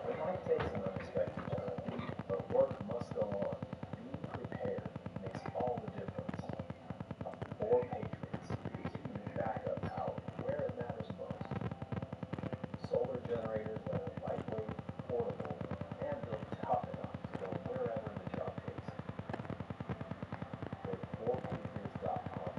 It might take some unexpected turns, but work must go on. Being prepared makes all the difference. For Patriots gives you backup power where it matters most. Solar generators that are lightweight, portable, and built tough enough to go wherever the job takes you. Go to 4patriots.com.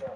same.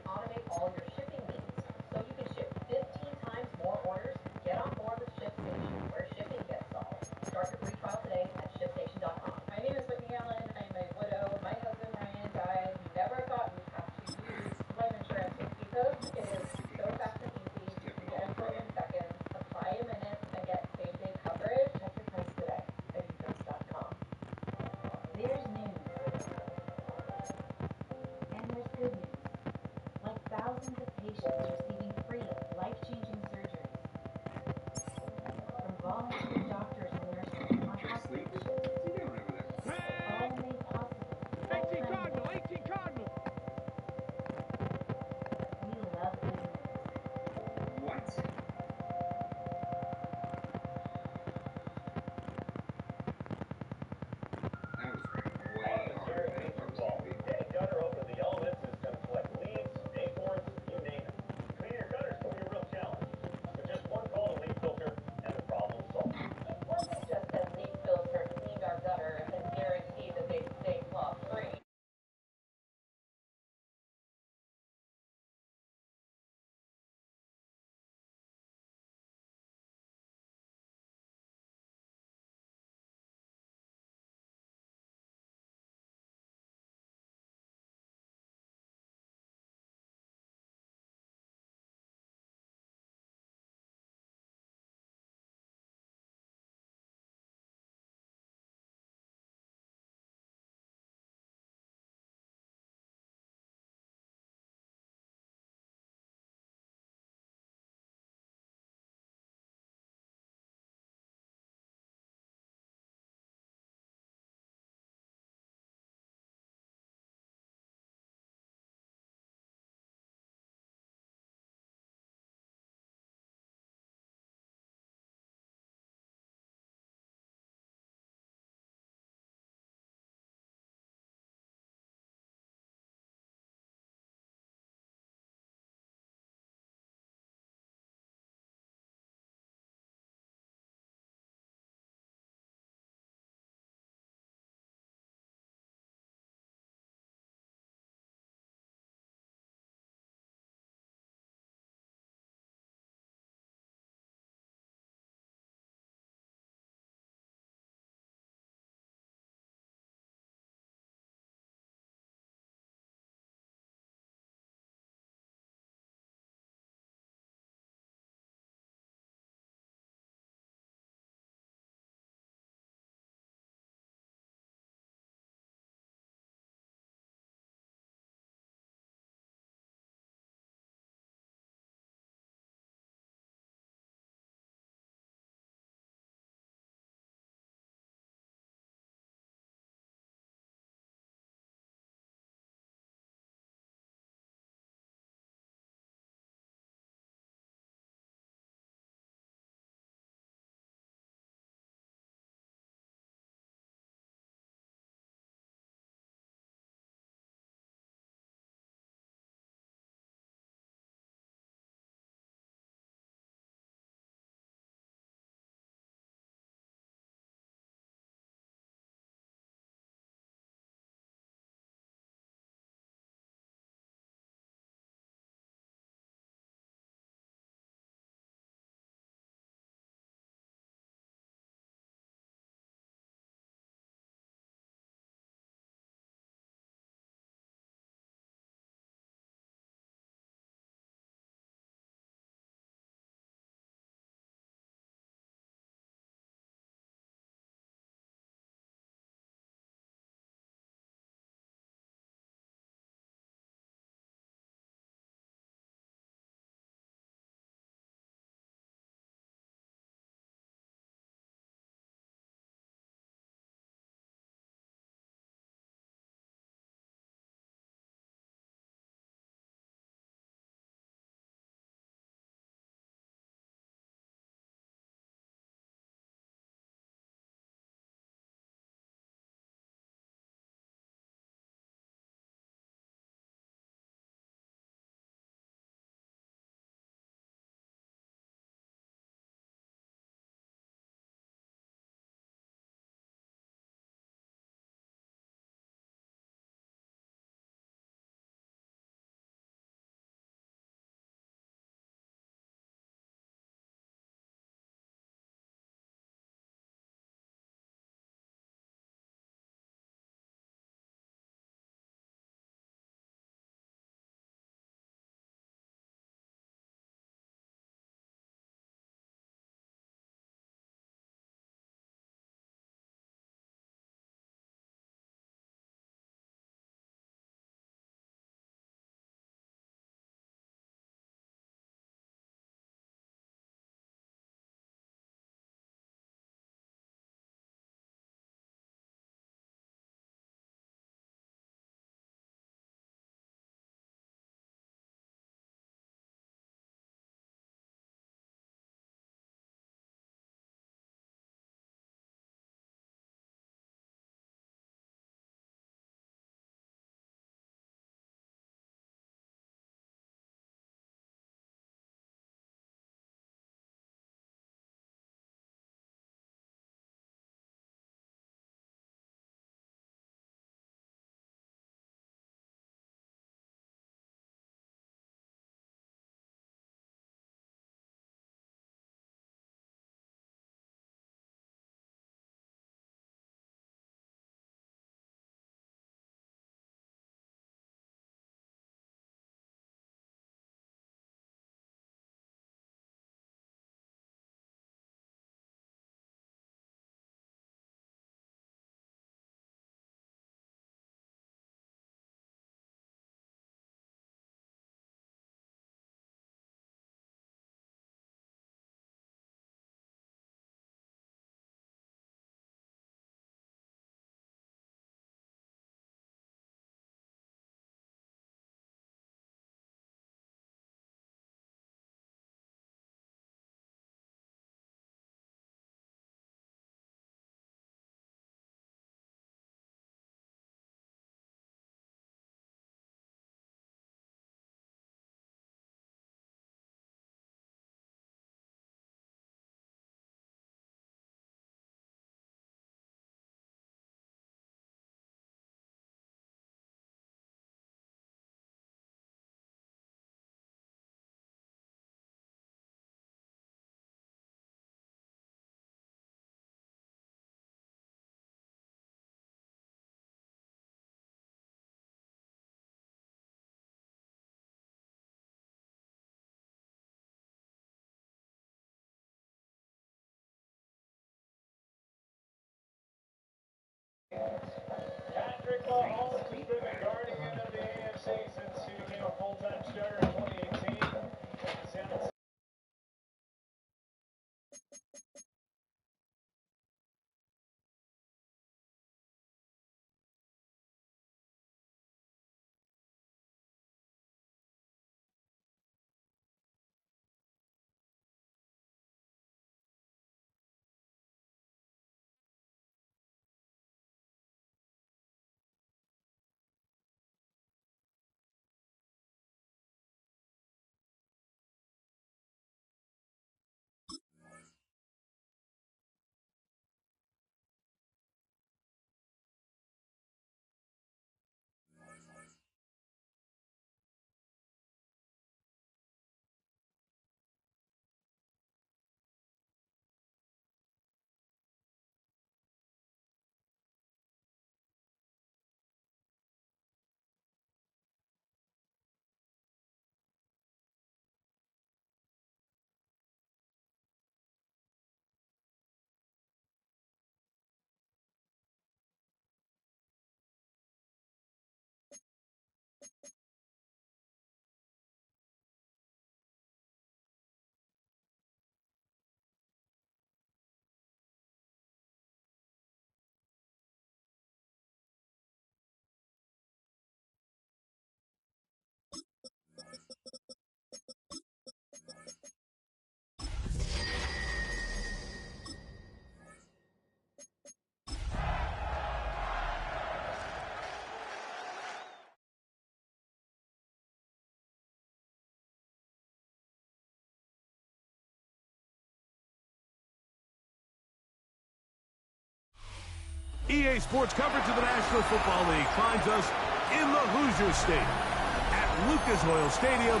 NBA sports coverage of the National Football League finds us in the Hoosier State at Lucas Oil Stadium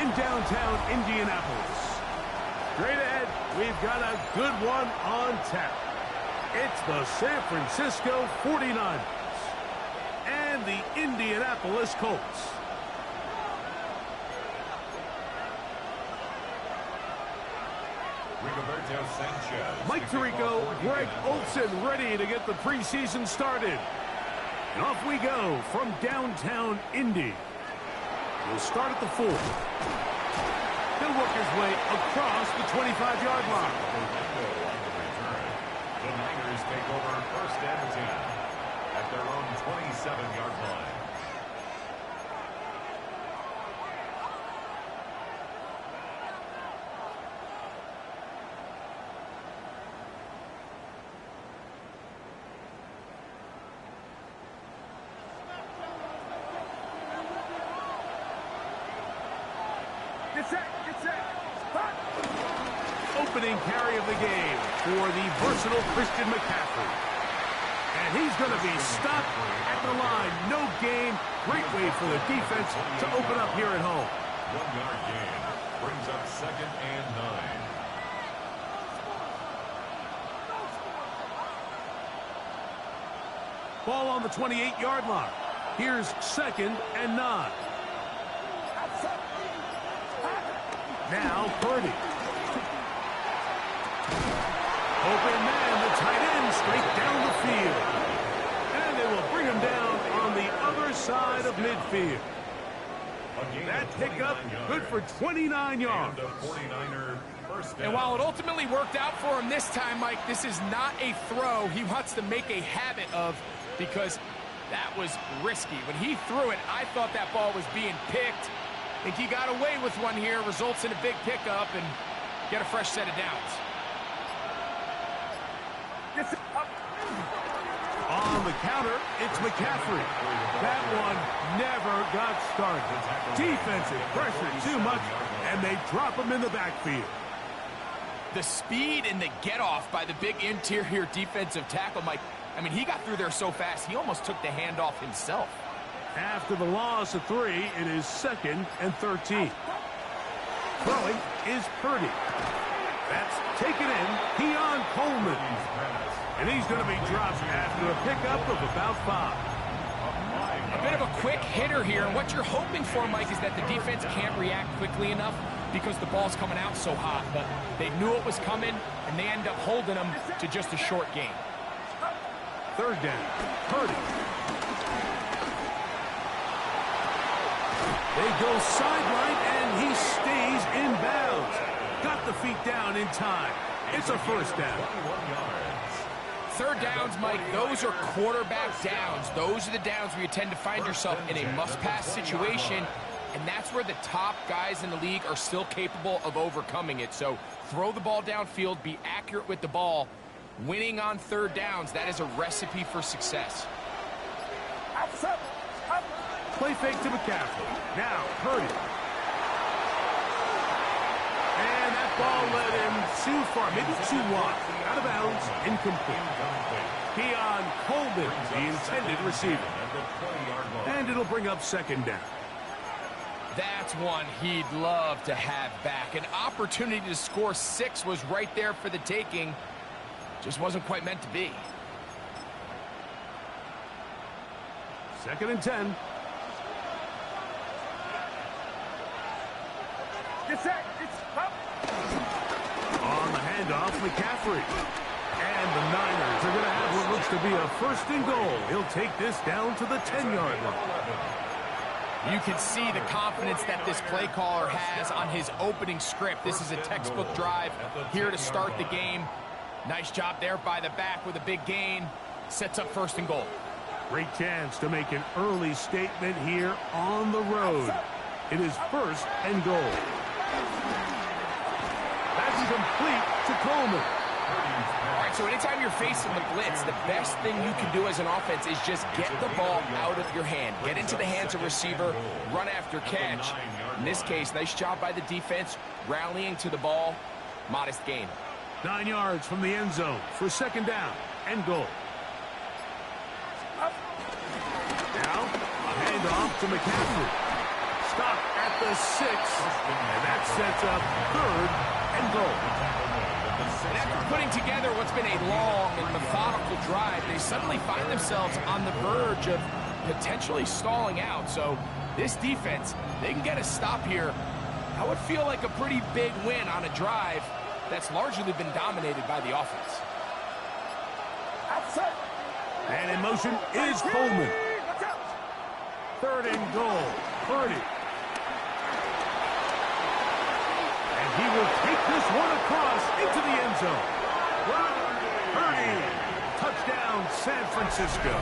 in downtown Indianapolis. Straight ahead, we've got a good one on tap. It's the San Francisco 49ers and the Indianapolis Colts. Mike Tirico, Greg Olson ready to get the preseason started. And off we go from downtown Indy. We'll start at the 4. He'll work his way across the 25-yard line. The Niners take over 1st and 10 at their own 27-yard line. Opening carry of the game for the versatile Christian McCaffrey. And he's going to be stopped at the line. No gain. Great way for the defense to open up here at home. 1-yard gain brings up 2nd and 9. Ball on the 28-yard line. Here's 2nd and 9. Now Purdy. Open man, the tight end, straight down the field. And they will bring him down on the other side of midfield. That pickup good for 29 yards. And while it ultimately worked out for him this time, Mike, this is not a throw he wants to make a habit of, because that was risky. When he threw it, I thought that ball was being picked. I think he got away with one here, results in a big pickup, and get a fresh set of downs. On the counter, it's McCaffrey. That one never got started. Defensive pressure too much, and they drop him in the backfield. The speed and the get-off by the big interior defensive tackle, Mike. I mean, he got through there so fast, he almost took the handoff himself. After the loss of 3, it is 2nd and 13. Throwing is Purdy. That's taken in. Keon Coleman. And he's going to be dropped after a pickup of about 5. A bit of a quick hitter here. And what you're hoping for, Mike, is that the defense can't react quickly enough because the ball's coming out so hot. But they knew it was coming, and they end up holding them to just a short gain. 3rd down. Purdy. They go sideline, and he stays in bounds. Got the feet down in time. It's a 1st down. 3rd downs, Mike, those are quarterback downs. Those are the downs where you tend to find yourself in a must-pass situation, and that's where the top guys in the league are still capable of overcoming it. So throw the ball downfield, be accurate with the ball. Winning on 3rd downs, that is a recipe for success. Play fake to McCaffrey. Now, Purdy. And that ball led him too far, maybe too wide. Out of bounds, incomplete. Keon Coleman, the intended receiver. And it'll bring up 2nd down. That's one he'd love to have back. An opportunity to score 6 was right there for the taking. Just wasn't quite meant to be. 2nd and 10. On the handoff, McCaffrey. And the Niners are going to have what looks to be a 1st and goal. He'll take this down to the 10-yard line. You can see the confidence that this play caller has on his opening script. This is a textbook drive here to start the game. Nice job there by the back with a big gain. Sets up 1st and goal. Great chance to make an early statement here on the road. It is 1st and goal. That's complete to Coleman. All right, so anytime you're facing the blitz, the best thing you can do as an offense is just get the ball out of your hand. Get into the hands of receiver, run after catch. In this case, nice job by the defense, rallying to the ball. Modest gain. 9 yards from the end zone for 2nd down and goal. Handoff to McCaffrey. Stop at the 6, and that sets up 3rd and goal. And after putting together what's been a long and methodical drive, they suddenly find themselves on the verge of potentially stalling out. So this defense, they can get a stop here. That would feel like a pretty big win on a drive that's largely been dominated by the offense. And in motion is Coleman. 3rd and goal, Purdy. And he will take this one across into the end zone. Purdy, touchdown San Francisco.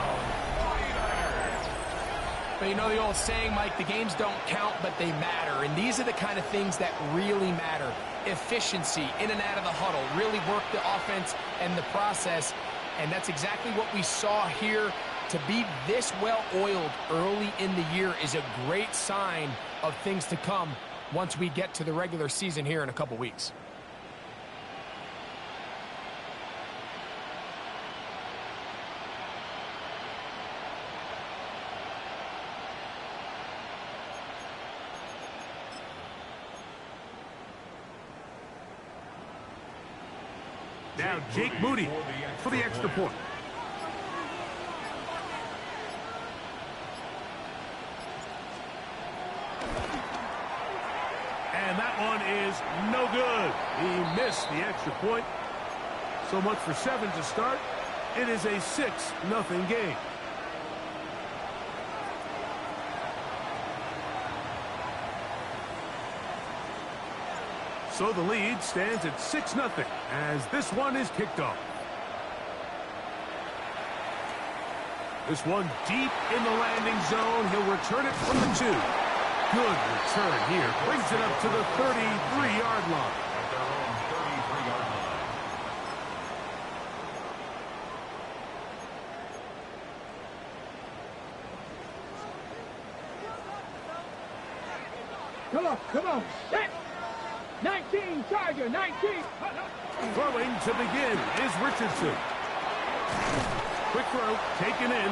But you know the old saying, Mike, the games don't count, but they matter. And these are the kind of things that really matter. Efficiency, in and out of the huddle, really work the offense and the process. And that's exactly what we saw here. To be this well-oiled early in the year is a great sign of things to come once we get to the regular season here in a couple weeks. Now Jake Moody for the extra point. And that one is no good. He missed the extra point. So much for 7 to start. It is a 6-0 game. So the lead stands at 6-0 as this one is kicked off. This one deep in the landing zone. He'll return it from the 2. Good return here. Brings it up to the 33-yard line. At their own 33-yard line. Come on. Set. 19, Charger, 19. Throwing to begin is Richardson. Quick throw, taken in.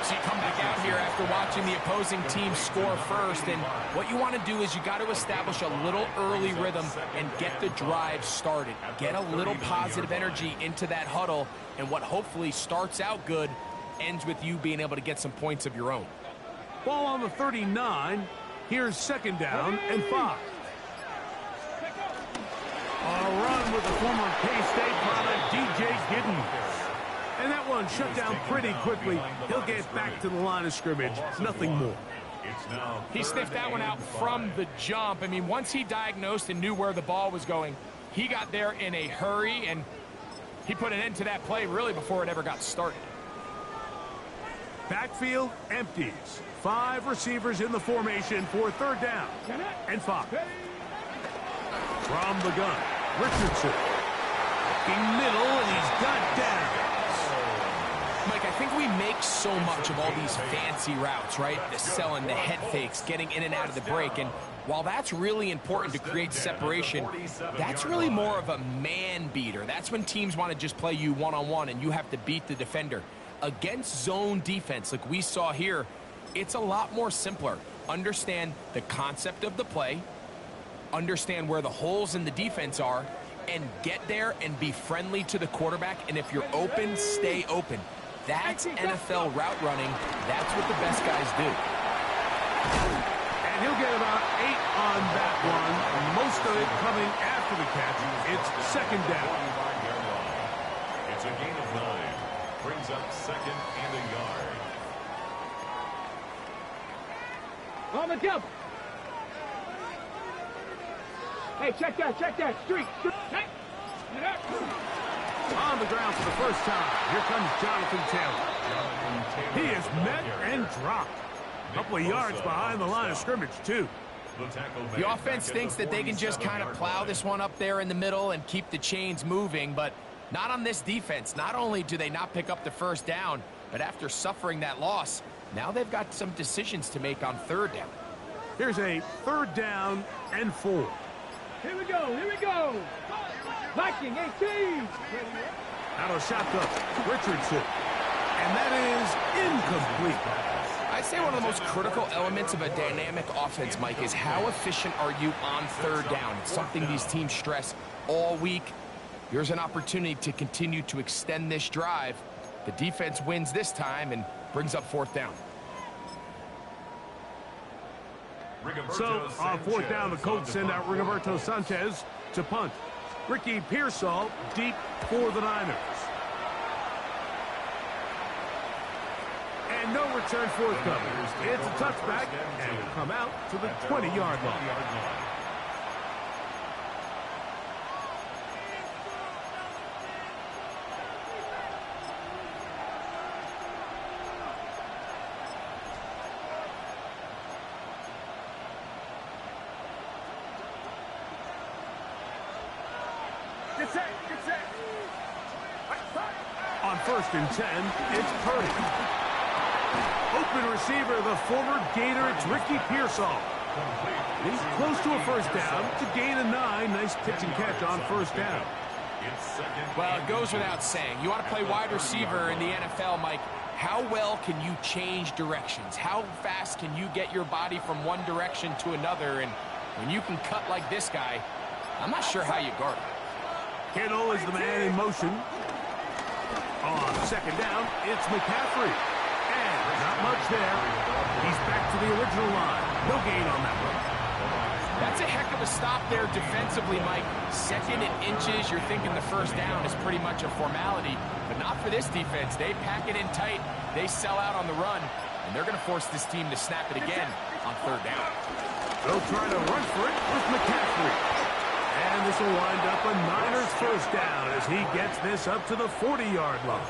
So you come back out here after watching the opposing team score first, and what you want to do is you got to establish a little early rhythm and get the drive started. Get a little positive energy into that huddle, and what hopefully starts out good ends with you being able to get some points of your own. Ball on the 39. Here's 2nd down and 5. A run with the former K-State product, DJ Giddens. And that one shut down pretty quickly. He'll get back to the line of scrimmage. Nothing more. He sniffed that one out from the jump. I mean, once he diagnosed and knew where the ball was going, he got there in a hurry, and he put an end to that play really before it ever got started. Backfield empties. 5 receivers in the formation for 3rd down and 5. From the gun, Richardson. Looking middle, and he's got down. Mike, I think we make so much of all these fancy routes, right? The selling, the head fakes, getting in and out of the break. And while that's really important to create separation, that's really more of a man beater. That's when teams want to just play you one-on-one and you have to beat the defender. Against zone defense, like we saw here, it's a lot more simpler. Understand the concept of the play, understand where the holes in the defense are, and get there and be friendly to the quarterback. And if you're open, stay open. That's NFL route running. That's what the best guys do. And he'll get about 8 on that one. Most of it coming after the catch. It's 2nd down. It's a gain of 9. Brings up 2nd and a yard. On the jump. Hey, check that. Street. Hey. On the ground for the first time. Here comes Jonathan Taylor. He is met and dropped. A couple of yards behind the line of scrimmage, too. The offense thinks that they can just kind of plow this one up there in the middle and keep the chains moving, but not on this defense. Not only do they not pick up the 1st down, but after suffering that loss, now they've got some decisions to make on 3rd down. Here's a 3rd down and 4. Here we go. Viking 18. Out of shotgun, Richardson. And that is incomplete. I I'd say one of the most critical elements of a dynamic offense, Mike, is how efficient are you on third down. It's something these teams stress all week. Here's an opportunity to continue to extend this drive. The defense wins this time and brings up fourth down. So, on fourth down, the Colts send out Rigoberto Sanchez to punt. Ricky Pearsall deep for the Niners. And no return forthcoming. It's a touchback, and will come out to the 20-yard line. On 1st and 10, it's Purdy. Open receiver, the former Gator, it's Ricky Pearsall. He's close to a first down to gain a 9. Nice pitch and catch on first down. Well, it goes without saying. You want to play wide receiver in the NFL, Mike. How well can you change directions? How fast can you get your body from one direction to another? And when you can cut like this guy, I'm not sure how you guard him. Kittle is the man in motion. On second down, it's McCaffrey. And not much there. He's back to the original line. No gain on that one. That's a heck of a stop there defensively, Mike. Second and inches, you're thinking the first down is pretty much a formality. But not for this defense. They pack it in tight. They sell out on the run. And they're going to force this team to snap it again on third down. They'll try to run for it with McCaffrey. And this will wind up a Niners first down as he gets this up to the 40-yard line.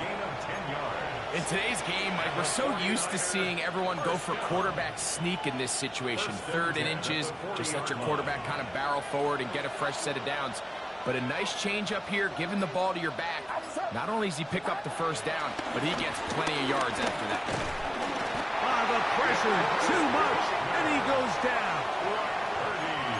In today's game, Mike, we're so used to seeing everyone go for quarterback sneak in this situation. 3rd and inches, just let your quarterback kind of barrel forward and get a fresh set of downs. But a nice change up here, giving the ball to your back. Not only does he pick up the first down, but he gets plenty of yards after that. The pressure, too much, and he goes down.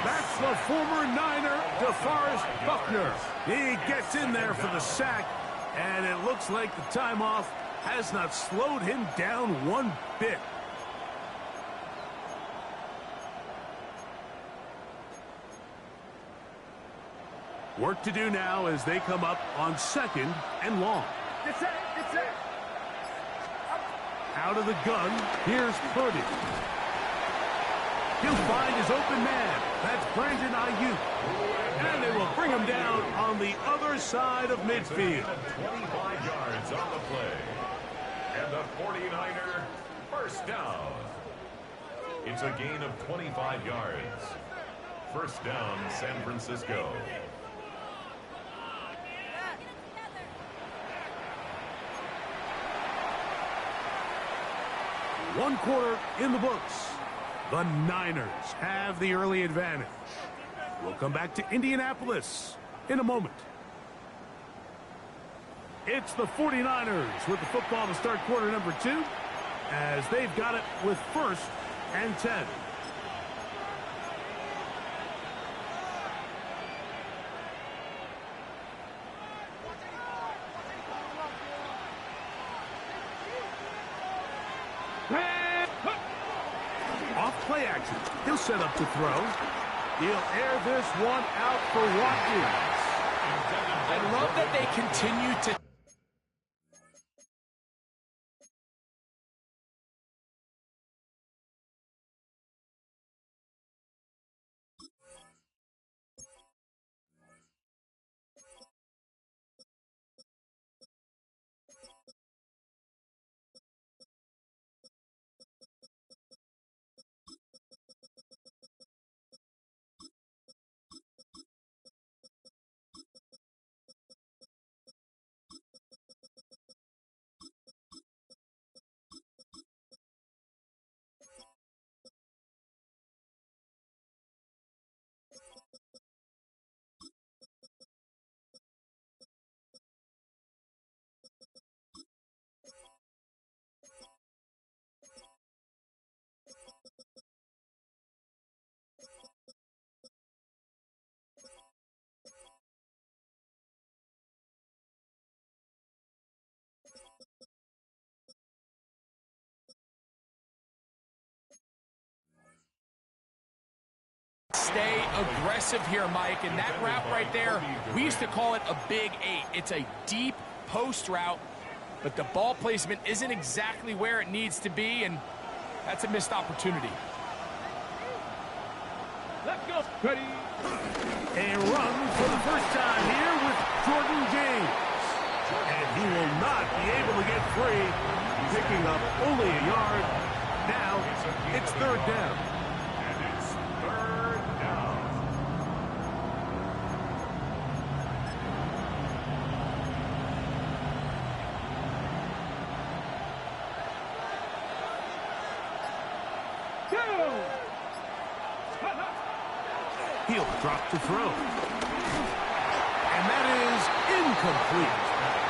That's the former Niner, DeForest Buckner. He gets in there for the sack, and it looks like the time off has not slowed him down one bit. Work to do now as they come up on 2nd and long. Out of the gun, here's Purdy. He'll find his open man. That's Brandon Ayuk. And they will bring him down on the other side of midfield. 25 yards on the play. And the 49er first down. It's a gain of 25 yards. First down, San Francisco. One quarter in the books. The Niners have the early advantage. We'll come back to Indianapolis in a moment. It's the 49ers with the football to start quarter number 2 as they've got it with 1st and 10. Off play action. He'll set up to throw. He'll air this one out for Watkins. I love that they continue to Stay aggressive here, Mike, and that route right there, we used to call it a big 8. It's a deep post route, but the ball placement isn't exactly where it needs to be, and that's a missed opportunity. Let's go. Ready. A run for the first time here with Jordan James. And he will not be able to get free, picking up only a yard. Now it's third down. And it's third down. He'll drop to throw. And that is incomplete.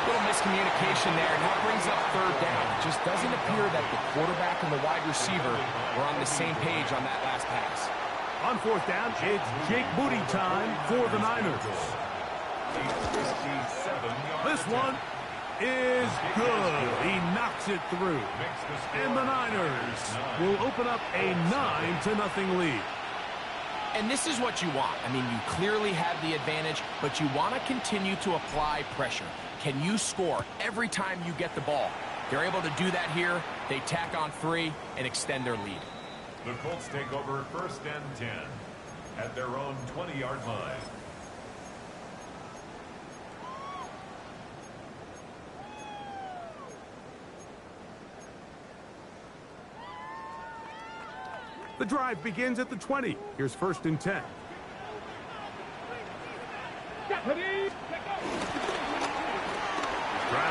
Little miscommunication there, and that brings up third down. It just doesn't appear that the quarterback and the wide receiver were on the same page on that last pass. On fourth down, it's Jake Moody time for the Niners. This one is good. He knocks it through. And the Niners will open up a 9-0 lead. And this is what you want. I mean, you clearly have the advantage, but you want to continue to apply pressure. Can you score every time you get the ball? They're able to do that here. They tack on 3 and extend their lead. The Colts take over first and 10 at their own 20-yard line. The drive begins at the 20. Here's first and 10. Drive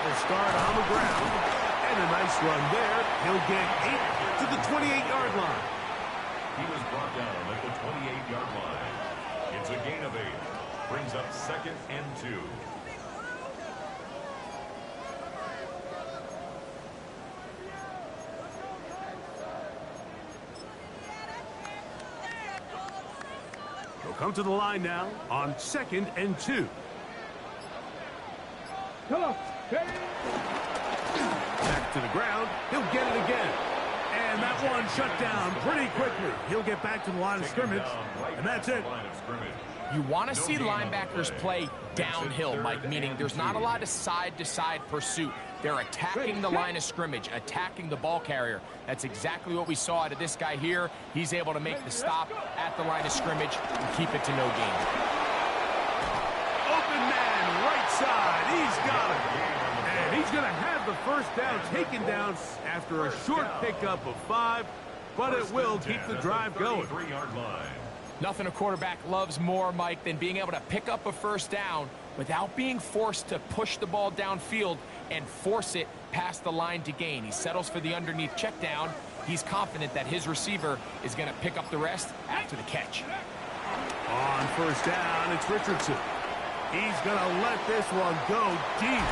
will start on the ground. And a nice run there. He'll get 8 to the 28-yard line. He was brought down at the 28-yard line. It's a gain of 8. Brings up second and 2. He'll come to the line now on second and 2. Come on. Back to the ground. He'll get it again. And that one shut down pretty quickly. He'll get back to the line of scrimmage. And that's it. You want to see linebackers play downhill, Mike, meaning there's not a lot of side-to-side pursuit. They're attacking the line of scrimmage, attacking the ball carrier. That's exactly what we saw out of this guy here. He's able to make the stop at the line of scrimmage and keep it to no gain. Open man, right side. He's got it. And he's going to have the first down taken down after a short pickup of 5, but it will keep the drive going. Nothing a quarterback loves more, Mike, than being able to pick up a first down without being forced to push the ball downfield and force it past the line to gain. He settles for the underneath check down. He's confident that his receiver is going to pick up the rest after the catch. On first down, it's Richardson. He's going to let this one go deep.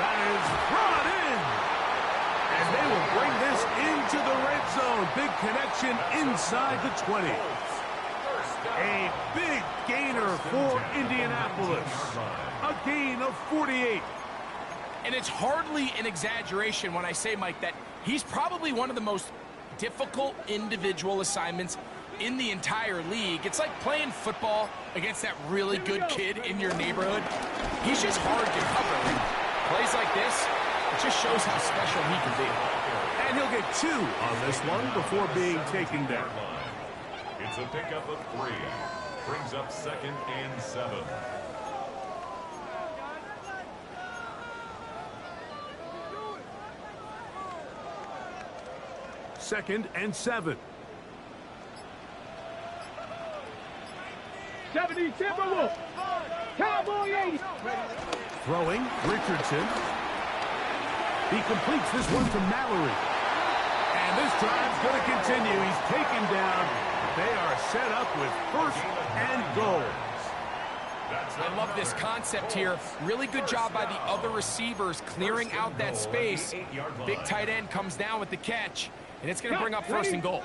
That is brought in. And they will bring this into the red zone. Big connection inside the 20. A big gainer for Indianapolis. A gain of 48. And it's hardly an exaggeration when I say, Mike, that he's probably one of the most difficult individual assignments in the entire league. It's like playing football against that really good kid in your neighborhood. He's just hard to cover. And plays like this, it just shows how special he can be. And he'll get 2 on this one before being taken down. It's a pickup of 3. Brings up second and 7. Second and 7. 70 Timberwolves. Cowboy 80. Throwing, Richardson. He completes this one to Mallory. And this drive's going to continue. He's taken down. They are set up with first and goal. I love this concept here. Really good job by the other receivers clearing out that space. Big tight end comes down with the catch, and it's going to bring up first and goal.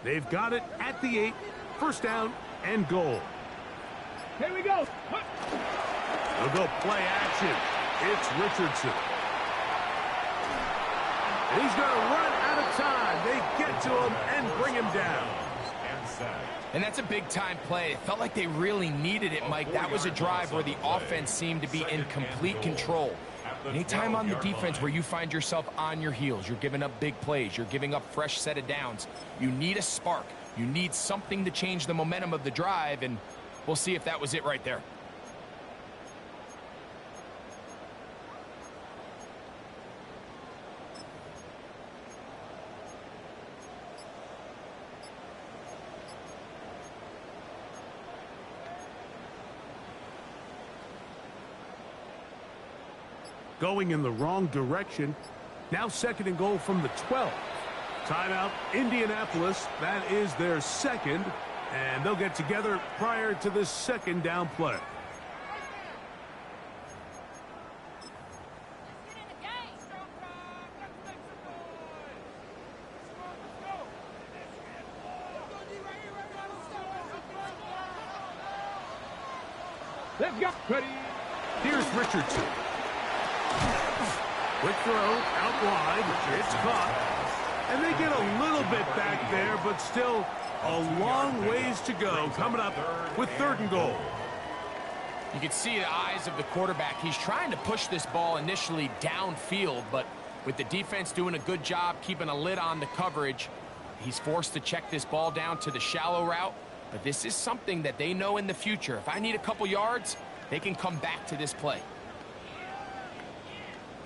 They've got it at the 8. First down and goal. Here we go. They'll go play action. It's Richardson. And he's going to run out of time. They get to him and bring him down. And that's a big-time play. It felt like they really needed it, Mike. That was a drive where the offense seemed to be in complete control. Anytime on the defense where you find yourself on your heels, you're giving up big plays, you're giving up fresh set of downs, you need a spark. You need something to change the momentum of the drive, and we'll see if that was it right there. Going in the wrong direction. Now 2nd and goal from the 12. Timeout, Indianapolis. That is their 2nd, and they'll get together prior to this 2nd down play. Let's go. Ready. Here's Richardson. Quick throw, out wide, it's caught. And they get a little bit back there, but still a long ways to go. Coming up with 3rd and goal. You can see the eyes of the quarterback. He's trying to push this ball initially downfield, but with the defense doing a good job keeping a lid on the coverage, he's forced to check this ball down to the shallow route. But this is something that they know in the future. If I need a couple yards, they can come back to this play.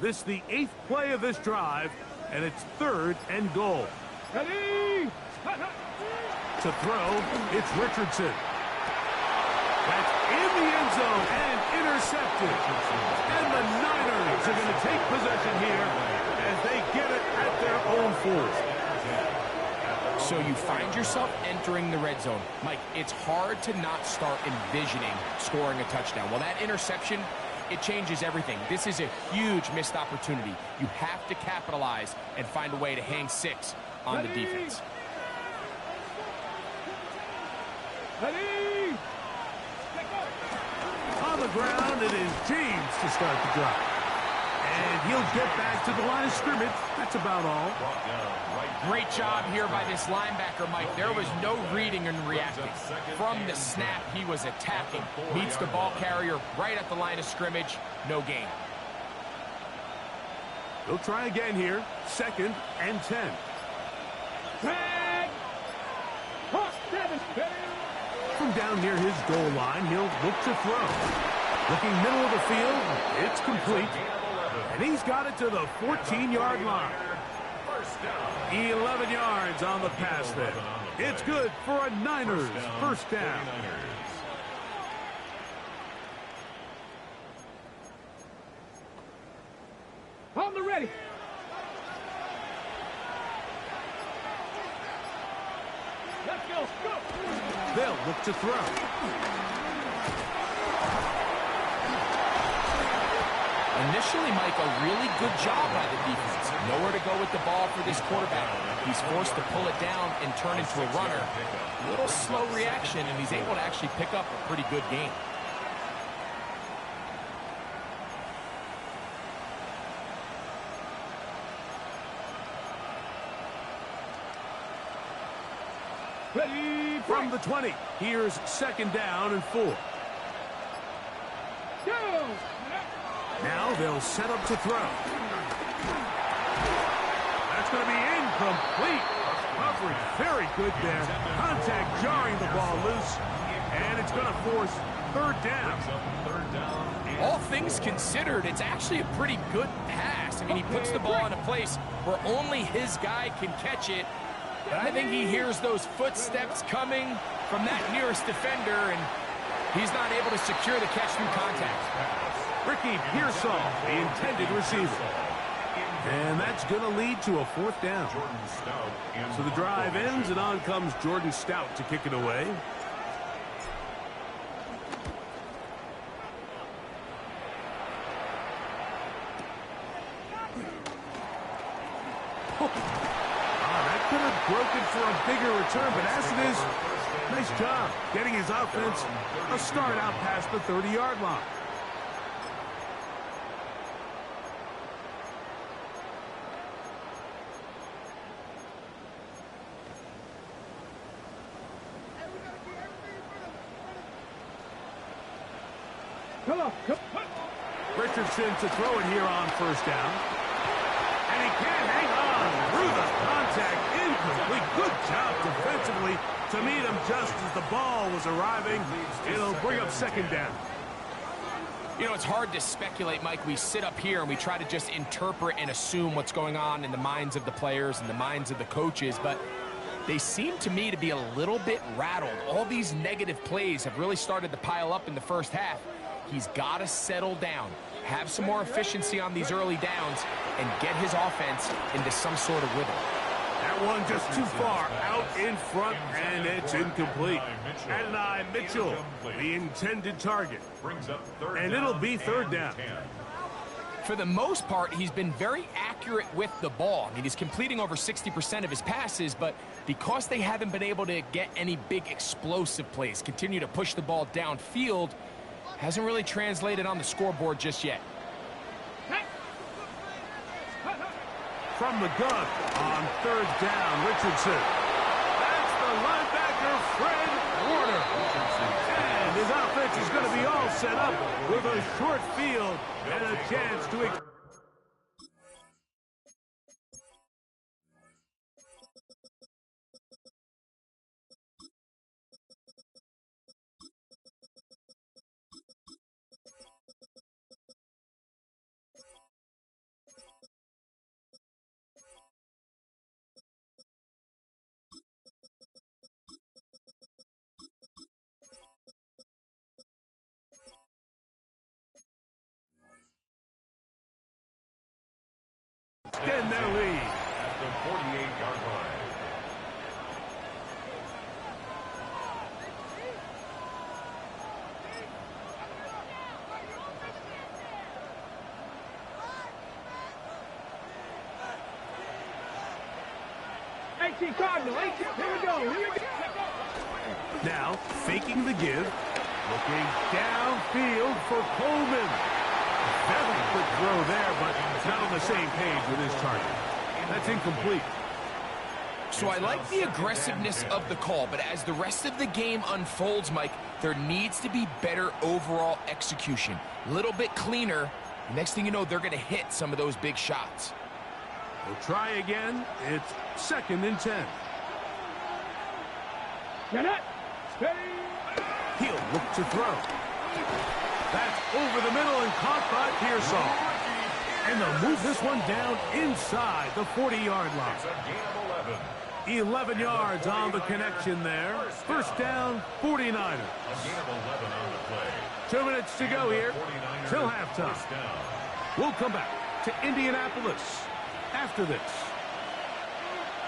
This is the 8th play of this drive, and it's 3rd and goal. Ready. To throw, it's Richardson. That's in the end zone and intercepted. And the Niners are going to take possession here as they get it at their own 40. So you find yourself entering the red zone. Mike, it's hard to not start envisioning scoring a touchdown. Well, that interception, it changes everything. This is a huge missed opportunity. You have to capitalize and find a way to hang 6 on the defense. Ready. On the ground, it is James to start the drive. And he'll get back to the line of scrimmage. That's about all. Great job here by this linebacker, Mike. There was no reading and reacting. From the snap, he was attacking. Meets the ball carrier right at the line of scrimmage. No gain. He'll try again here. 2nd and 10. Tag. Cross 7. From down near his goal line, he'll look to throw. Looking middle of the field, it's complete. And he's got it to the 14-yard line. 11 yards on the pass there. It's good for a Niners first down. On the ready. Let's go. Go. They'll look to throw. Initially, Mike, a really good job by the defense. Nowhere to go with the ball for this quarterback. He's forced to pull it down and turn into a runner. A little slow reaction, and he's able to actually pick up a pretty good gain. Ready. From the 20, here's 2nd down and 4. Go. Now they'll set up to throw. That's going to be incomplete. Coverage very good there. Contact jarring the ball loose. And it's going to force 3rd down. All things considered, it's actually a pretty good pass. I mean, he puts the ball in a place where only his guy can catch it. But I think he hears those footsteps coming from that nearest defender, and he's not able to secure the catch through contact. Ricky Pearsall, the intended receiver. And that's going to lead to a 4th down. So the drive ends, and on comes Jordan Stout to kick it away. That could have broken for a bigger return, but as it is, nice job getting his offense a start out past the 30-yard line. Come on. Richardson to throw it here on first down. And he can't hang on through the contact. Incomplete. Good job defensively to meet him just as the ball was arriving. It'll bring up second down. You know, it's hard to speculate, Mike. We sit up here and we try to just interpret and assume what's going on in the minds of the players and the minds of the coaches, but they seem to me to be a little bit rattled. All these negative plays have really started to pile up in the first half. He's got to settle down, have some more efficiency on these early downs, and get his offense into some sort of rhythm. That one just too far out in front, and it's incomplete. Adonai Mitchell, the intended target. And it'll be third down. For the most part, he's been very accurate with the ball. I mean, he's completing over 60% of his passes, but because they haven't been able to get any big explosive plays, continue to push the ball downfield, hasn't really translated on the scoreboard just yet. From the gun on third down, Richardson. That's the linebacker, Fred Warner. And his offense is going to be all set up with a short field and a chance to... extend their lead at the 48-yard line. Cardinal, 18. Here we go. Now, faking the give, looking downfield for Coleman. Very quick throw there, but not on the same page with his target. That's incomplete. So I like the aggressiveness of the call, but as the rest of the game unfolds, Mike, there needs to be better overall execution. A little bit cleaner. Next thing you know, they're going to hit some of those big shots. We'll try again. It's 2nd and 10. Get it. Steady. He'll look to throw. That's over the middle and caught by Pearsall. And they'll move this one down inside the 40-yard line. It's a gain of 11. 11 yards on the connection there. First down, 49ers. A gain of 11 on the play. 2 minutes to go here till halftime. First down. We'll come back to Indianapolis after this.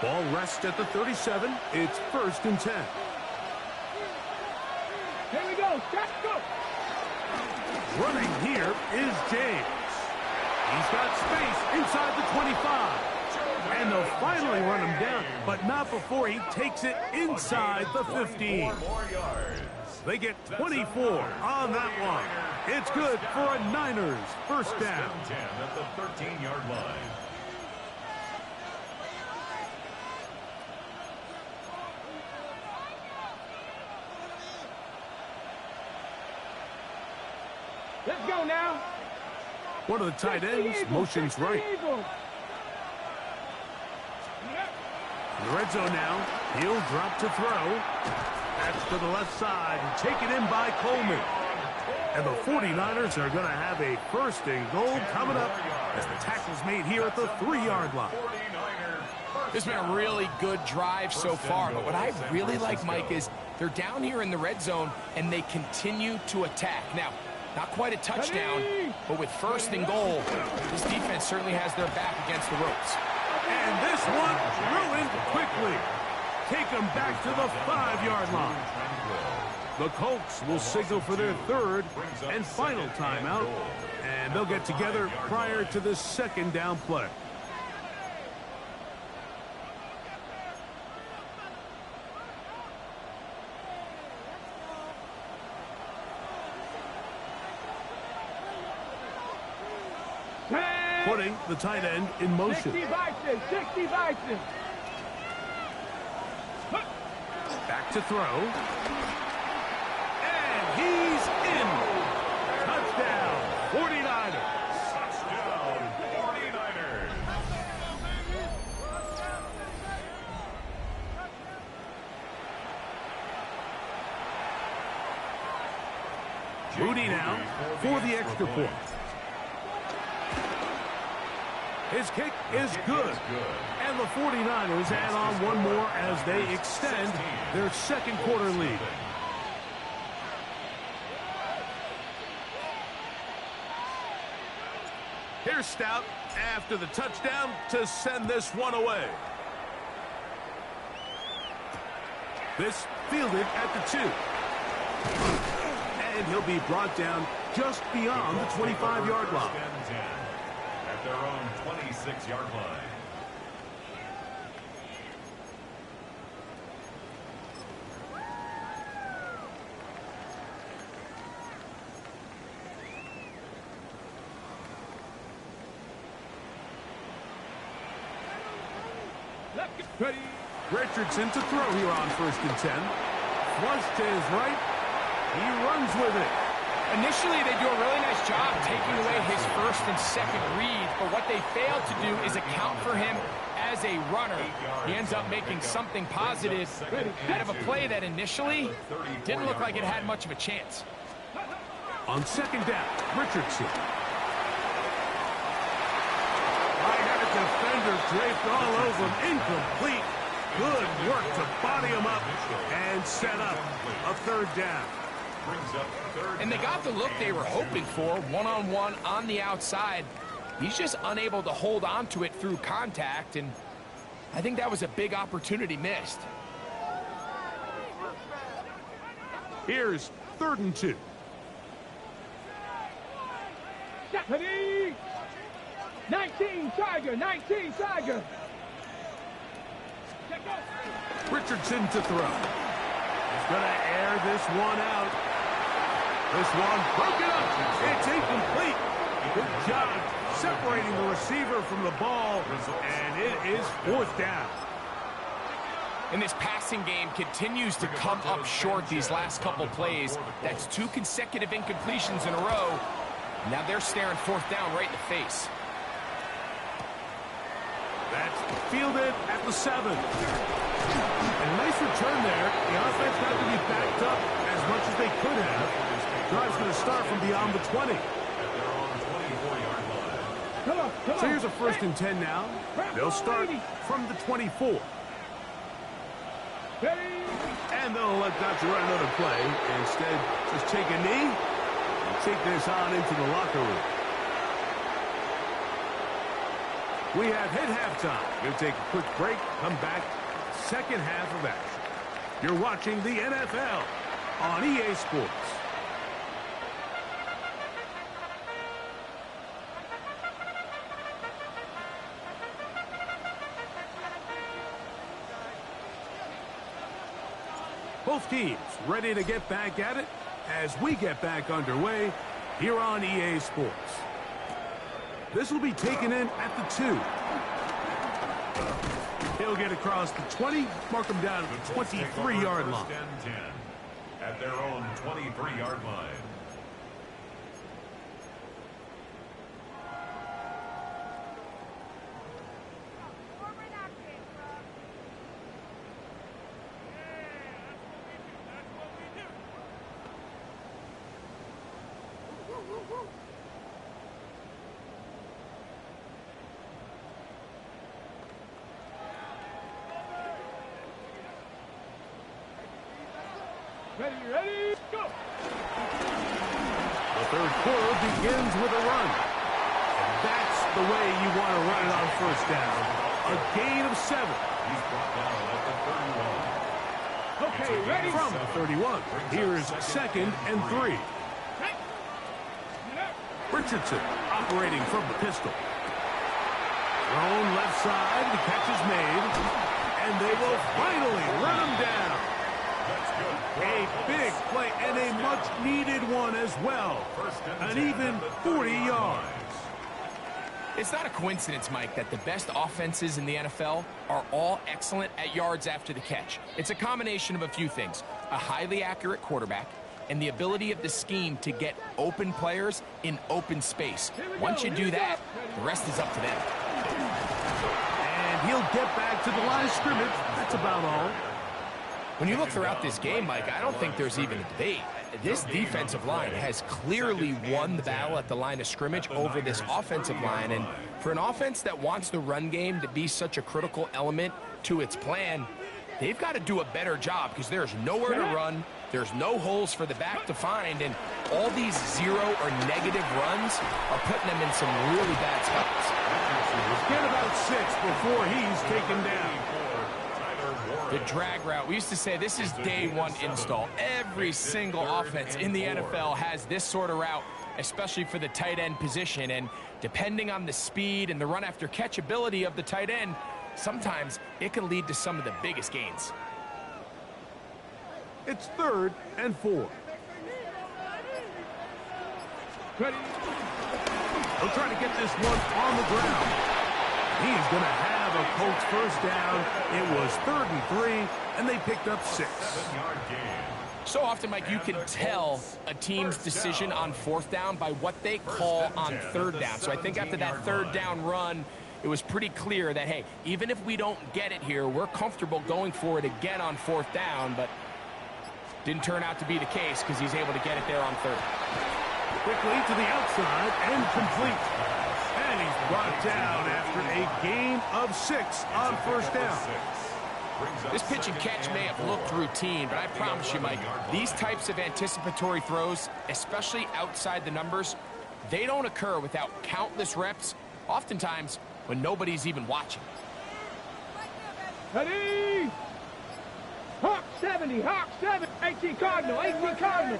Ball rests at the 37. It's 1st and 10. Here we go. Let's go. Running here is James. He's got space inside the 25. And they'll finally run him down, but not before he takes it inside the 15. They get 24 on that one. It's good for a Niners first down. 10 at the 13-yard line. Let's go now. One of the tight ends motions right. In the red zone now. He'll drop to throw. That's to the left side and taken in by Coleman. And the 49ers are going to have a 1st and goal coming up as the tackle's made here at the 3-yard line. This has been a really good drive so far, but what I really like, Mike, is they're down here in the red zone and they continue to attack. Now, not quite a touchdown, but with 1st and goal, this defense certainly has their back against the ropes. And this one ruined quickly. Take them back to the 5-yard line. The Colts will signal for their 3rd and final timeout, and they'll get together prior to the 2nd down play. Putting the tight end in motion. 60 Bison, 60 Bison. Back to throw. And he's in. Touchdown. Moody now for the extra point. His kick is good. And the 49ers add on one more as they extend their second quarter lead. Here's Stout after the touchdown to send this one away. This fielded at the 2. And he'll be brought down just beyond the 25-yard line. At their own 26-yard line. Ready. Richardson to throw here on 1st and 10. Flush to his right. He runs with it. Initially, they do a really nice job taking away his first and second read, but what they failed to do is account for him as a runner. He ends up making something positive out of a play that initially didn't look like it had much of a chance. On 2nd down, Richardson. Defender draped all over him. Incomplete. Good work to body him up and set up a 3rd down. And they got the look they were hoping for, one-on-one on the outside. He's just unable to hold on to it through contact, and I think that was a big opportunity missed. Here's 3rd and 2. Ready? 19 Tiger, 19 Tiger. Richardson to throw. He's going to air this one out. This one broken up. It's incomplete. Good job separating the receiver from the ball, and it is 4th down. And this passing game continues to come up short these last couple plays. That's 2 consecutive incompletions in a row. Now they're staring 4th down right in the face. That's fielded at the 7. And a nice return there. The offense got to be backed up as much as they could have. Drive's going to start from beyond the 20. Come on. So here's a 1st and 10 now. They'll start from the 24. And they'll let Dr. run another play. Instead, just take a knee and take this on into the locker room. We have hit halftime. We'll take a quick break, come back, 2nd half of action. You're watching the NFL on EA Sports. Both teams ready to get back at it as we get back underway here on EA Sports. This will be taken in at the 2. He'll get across the 20, mark him down at the 23-yard line. At their own 23-yard line. Ready, go! The 3rd quarter begins with a run. And that's the way you want to run it on 1st down. A gain of 7. He's brought down at the 31. Okay, ready? From the 31. Here's 2nd and 3. Richardson operating from the pistol. Thrown left side. The catch is made. And they will finally run him down. A big play and a much-needed one as well. An even 40 yards. It's not a coincidence, Mike, that the best offenses in the NFL are all excellent at yards after the catch. It's a combination of a few things. A highly accurate quarterback and the ability of the scheme to get open players in open space. Once you do that, the rest is up to them. And he'll get back to the line of scrimmage. That's about all. When you look throughout this game, Mike, I don't think there's even a debate. This defensive line has clearly won the battle at the line of scrimmage over this offensive line. And for an offense that wants the run game to be such a critical element to its plan, they've got to do a better job because there's nowhere to run. There's no holes for the back to find, and all these zero or negative runs are putting them in some really bad spots. Get about 6 before he's taken down. The drag route, we used to say this is day one install. Every single offense in the NFL has this sort of route, especially for the tight end position, and depending on the speed and the run after catch ability of the tight end, sometimes it can lead to some of the biggest gains. It's 3rd and 4. Ready? He'll try to get this one on the ground. He's going to have a Colts first down. It was 3rd and 3, and they picked up 6. So often, Mike, you can tell a team's decision on 4th down by what they call on 3rd down. So I think after that 3rd down run, it was pretty clear that, hey, even if we don't get it here, we're comfortable going for it again on 4th down, but didn't turn out to be the case because he's able to get it there on 3rd. Quickly to the outside and complete. And he's brought down after a gain of 6 on 1st down. This pitch and catch may have looked routine, but I promise you, Mike, these types of anticipatory throws, especially outside the numbers, they don't occur without countless reps, oftentimes when nobody's even watching. Ready? Hawk 70, Hawk 7, 18 Cardinal, 18 Cardinal.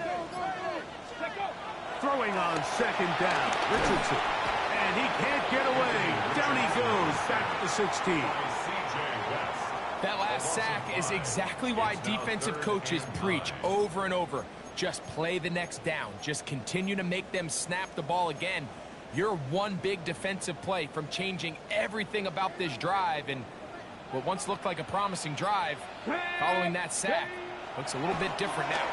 Throwing on 2nd down, Richardson. And he can't get away. Down he goes, back to the 16. That last sack is exactly why defensive coaches preach over and over. Just play the next down. Just continue to make them snap the ball again. You're one big defensive play from changing everything about this drive, and what once looked like a promising drive, following that sack, looks a little bit different now.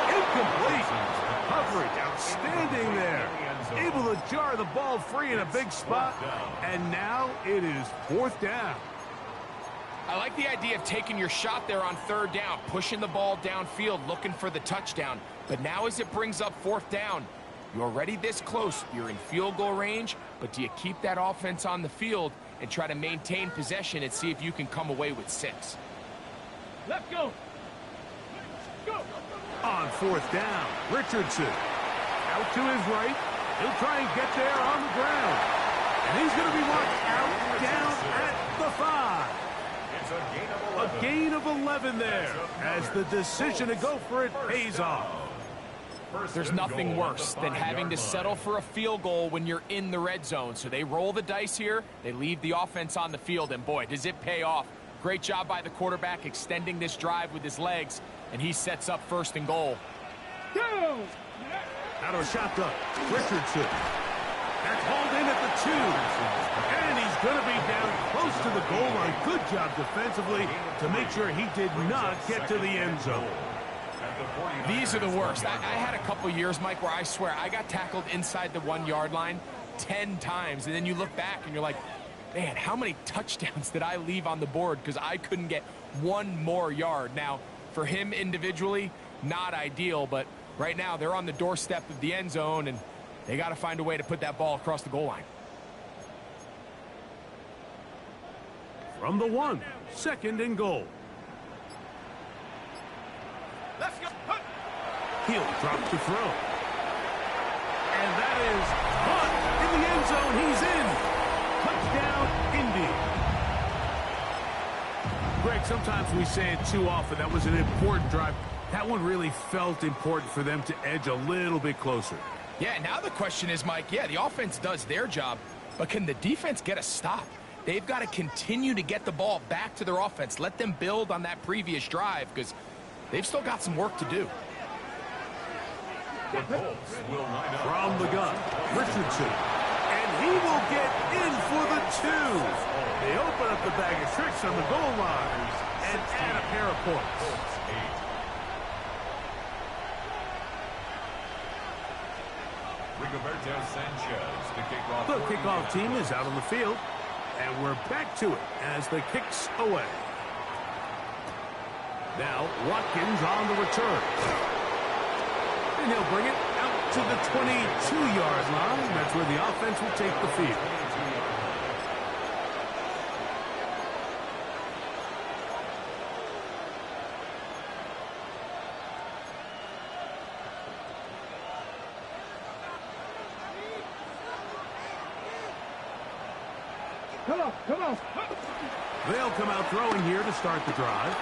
Incomplete. Coverage outstanding there. Able to jar the ball free in a big spot, and now it is 4th down. I like the idea of taking your shot there on 3rd down, pushing the ball downfield, looking for the touchdown. But now as it brings up 4th down, you're already this close. You're in field goal range, but do you keep that offense on the field and try to maintain possession and see if you can come away with 6? Let's go. Go. On 4th down, Richardson. Out to his right. He'll try and get there on the ground. And he's going to be marked out down at the 5. A gain of 11 there as the decision to go for it pays off. There's nothing worse than having to settle for a field goal when you're in the red zone. So they roll the dice here. They leave the offense on the field, and boy, does it pay off. Great job by the quarterback extending this drive with his legs, and he sets up 1st and goal. Go. Out of a shotgun, Richardson. That's hauled in at the 2. And he's going to be down close to the goal line. Good job defensively to make sure he did not get to the end zone. These are the worst. I had a couple years, Mike, where I swear I got tackled inside the 1-yard line 10 times. And then you look back and you're like, man, how many touchdowns did I leave on the board because I couldn't get one more yard? Now, for him individually, not ideal, but right now they're on the doorstep of the end zone, and they got to find a way to put that ball across the goal line. From the 1, 2nd and goal. Let's go. He'll drop to throw. And that is caught in the end zone. He's in. Touchdown, Indy. Greg, sometimes we say it too often. That was an important drive. That one really felt important for them to edge a little bit closer. Yeah, now the question is, Mike, yeah, the offense does their job, but can the defense get a stop? They've got to continue to get the ball back to their offense. Let them build on that previous drive because they've still got some work to do. From the gun, Richardson. And he will get in for the 2. They open up the bag of tricks on the goal line and add a pair of points. The kickoff team is out on the field, and we're back to it as the kick's away. Now Watkins on the return. And he'll bring it out to the 22-yard line. That's where the offense will take the field. Come on, come on. They'll come out throwing here to start the drive.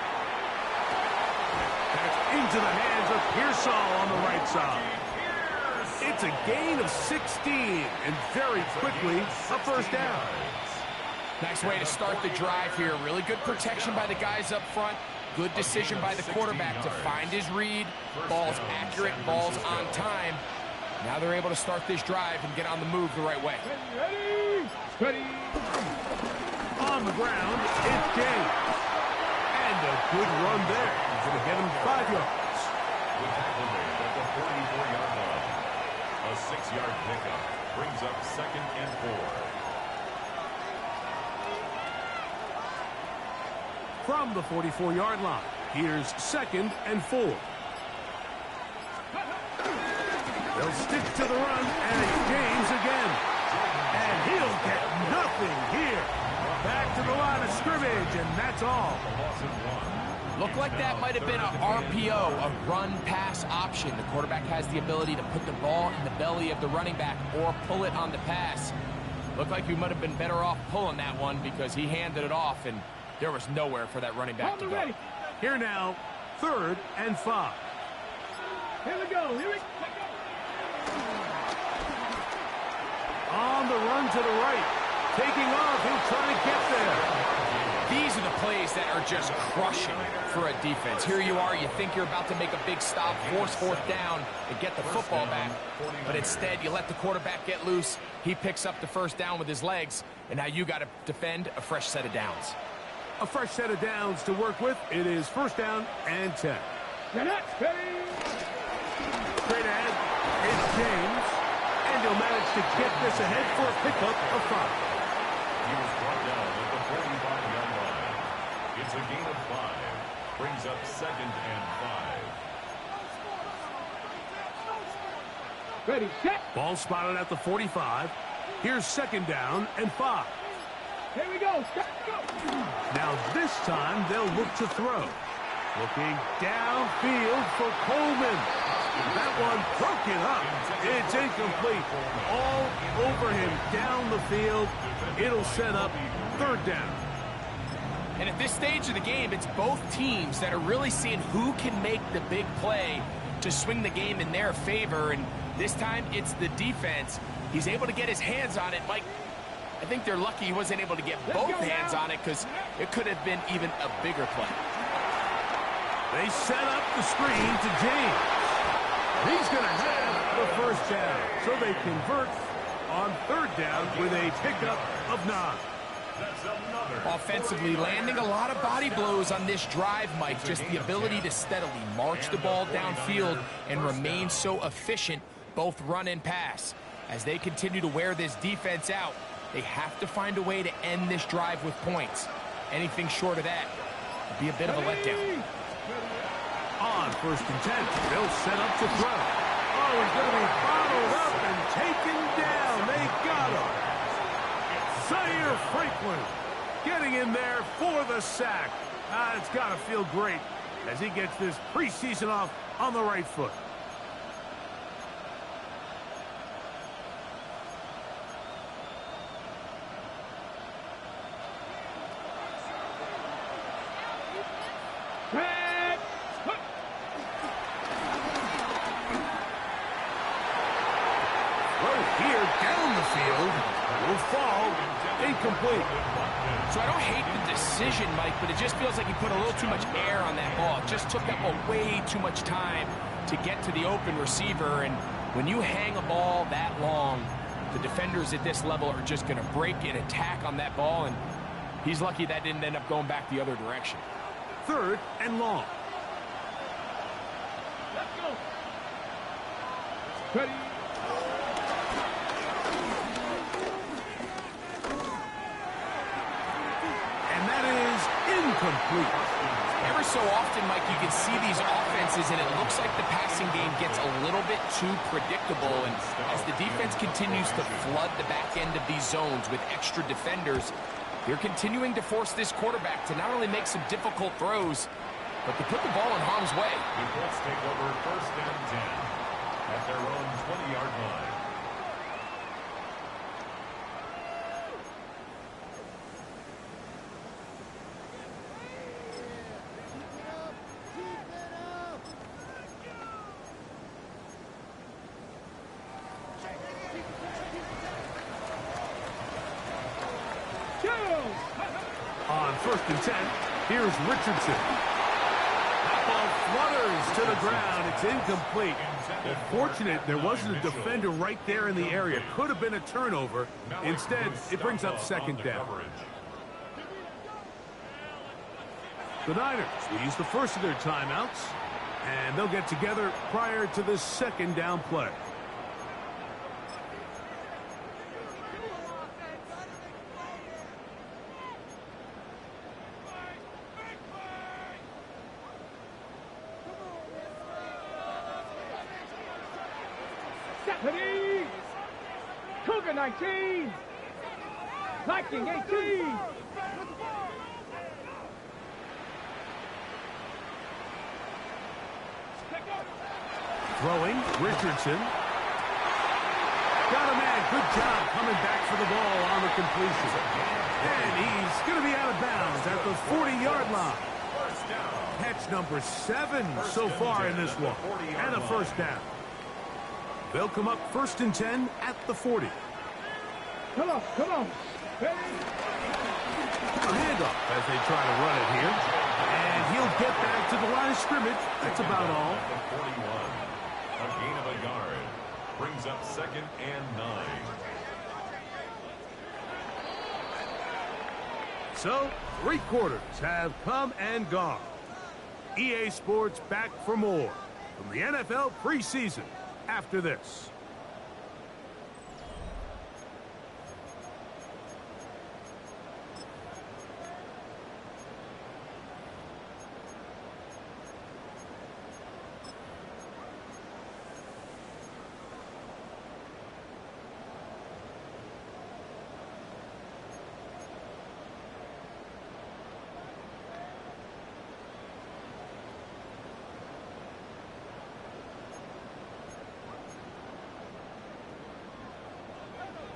That's into the hands of Pearsall on the right side. It's a gain of 16, and very quickly, a first down. Nice way to start the drive here. Really good protection by the guys up front. Good decision by the quarterback to find his read. Ball's accurate, ball's on time. Now they're able to start this drive and get on the move the right way. Ready, ready. On the ground, it's James. And a good run there. He's going to get him 5 yards. The tackle made at the 44-yard line. A 6-yard pickup brings up 2nd and 4. From the 44-yard line, here's 2nd and 4. They'll stick to the run, and it's James again. And he'll get nothing here. Back to the line of scrimmage, and that's all. Looked like that might have been a RPO, a run-pass option. The quarterback has the ability to put the ball in the belly of the running back or pull it on the pass. Looked like we might have been better off pulling that one because he handed it off, and there was nowhere for that running back to go. Here now, 3rd and 5. Here we go, here we go. On the run to the right. Taking off, he'll try to get there. These are the plays that are just crushing for a defense. Here you are, you think you're about to make a big stop, force 4th down, and get the football back. But instead, you let the quarterback get loose. He picks up the 1st down with his legs, and now you got to defend a fresh set of downs. A fresh set of downs to work with. It is 1st down and 10. Get it, ready. Straight ahead, it's James. And he'll manage to get this ahead for a pickup of 5. He was brought down at the 45-yard line. It's a gain of 5. Brings up 2nd and 5. Ready, set. Ball spotted at the 45. Here's 2nd down and 5. Here we go, set, go. Now this time they'll look to throw. Looking downfield for Coleman. That one broken up. It's incomplete. All over him down the field. It'll set up 3rd down. And at this stage of the game, it's both teams that are really seeing who can make the big play to swing the game in their favor. And this time, it's the defense. He's able to get his hands on it. Mike, I think they're lucky he wasn't able to get both hands on it because it could have been even a bigger play. They set up the screen to James. He's going to have the 1st down. So they convert on 3rd down with a pickup of 9. Offensively, landing a lot of body blows on this drive, Mike. Just the ability to steadily march the ball downfield and remain so efficient, both run and pass. As they continue to wear this defense out, they have to find a way to end this drive with points. Anything short of that would be a bit of a letdown. On 1st and 10, they'll set up to throw. Oh, he's going to be bottled up and taken down. They got him. Zaire Franklin getting in there for the sack. It's got to feel great as he gets this preseason off on the right foot. Incomplete. So I don't hate the decision, Mike, but it just feels like he put a little too much air on that ball. It just took that ball way too much time to get to the open receiver. And when you hang a ball that long, the defenders at this level are just going to break and attack on that ball. And he's lucky that didn't end up going back the other direction. 3rd and long. Let's go. Ready. Incomplete. Ever so often, Mike, you can see these offenses, and it looks like the passing game gets a little bit too predictable. And as the defense continues to flood the back end of these zones with extra defenders, they're continuing to force this quarterback to not only make some difficult throws, but to put the ball in harm's way. The Colts take over 1st and 10 at their own 20-yard line. On 1st and 10, here's Richardson. That ball flutters to the ground. It's incomplete. Fortunate there wasn't a defender right there in the area. Could have been a turnover. Instead, it brings up 2nd down. The Niners will use the first of their timeouts, and they'll get together prior to the 2nd down play. Cougar 19, Viking 18. Throwing, Richardson. Got a man, good job coming back for the ball on the completion. And he's going to be out of bounds at the 40-yard line. Catch number 7 so far in this one, and a 1st down. They'll come up 1st and 10 at the 40. Come on, come on. A handoff as they try to run it here. And he'll get back to the line of scrimmage. That's about all. The 41. A gain of a yard. Brings up 2nd and 9. So, 3 quarters have come and gone. EA Sports back for more from the NFL preseason after this.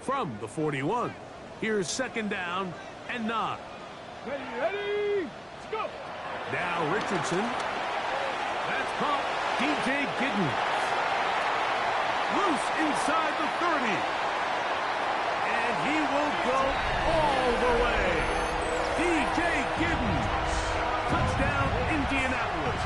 From the 41, here's 2nd down and 9. Ready, let's go. Now Richardson. That's caught. DJ Giddens. Loose inside the 30. And he will go all the way. DJ Giddens. Touchdown, Indianapolis.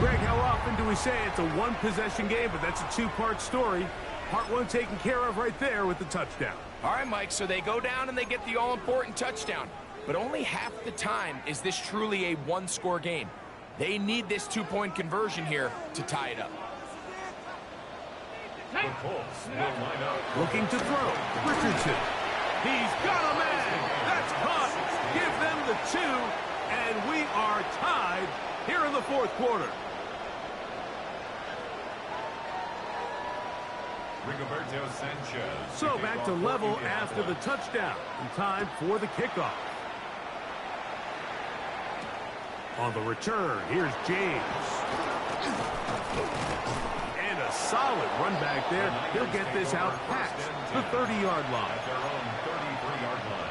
Greg, how often do we say it's a one-possession game, but that's a 2-part story? Part 1 taken care of right there with the touchdown. All right, Mike, so they go down and they get the all-important touchdown. But only half the time is this truly a one-score game. They need this 2-point conversion here to tie it up. The Colts will line up. Looking to throw. Richardson. He's got a man. That's caught. Give them the 2, and we are tied here in the 4th quarter. So back to level after the touchdown. And time for the kickoff. On the return, here's James. And a solid run back there. He'll get this out past the 30-yard line. At their own 33-yard line.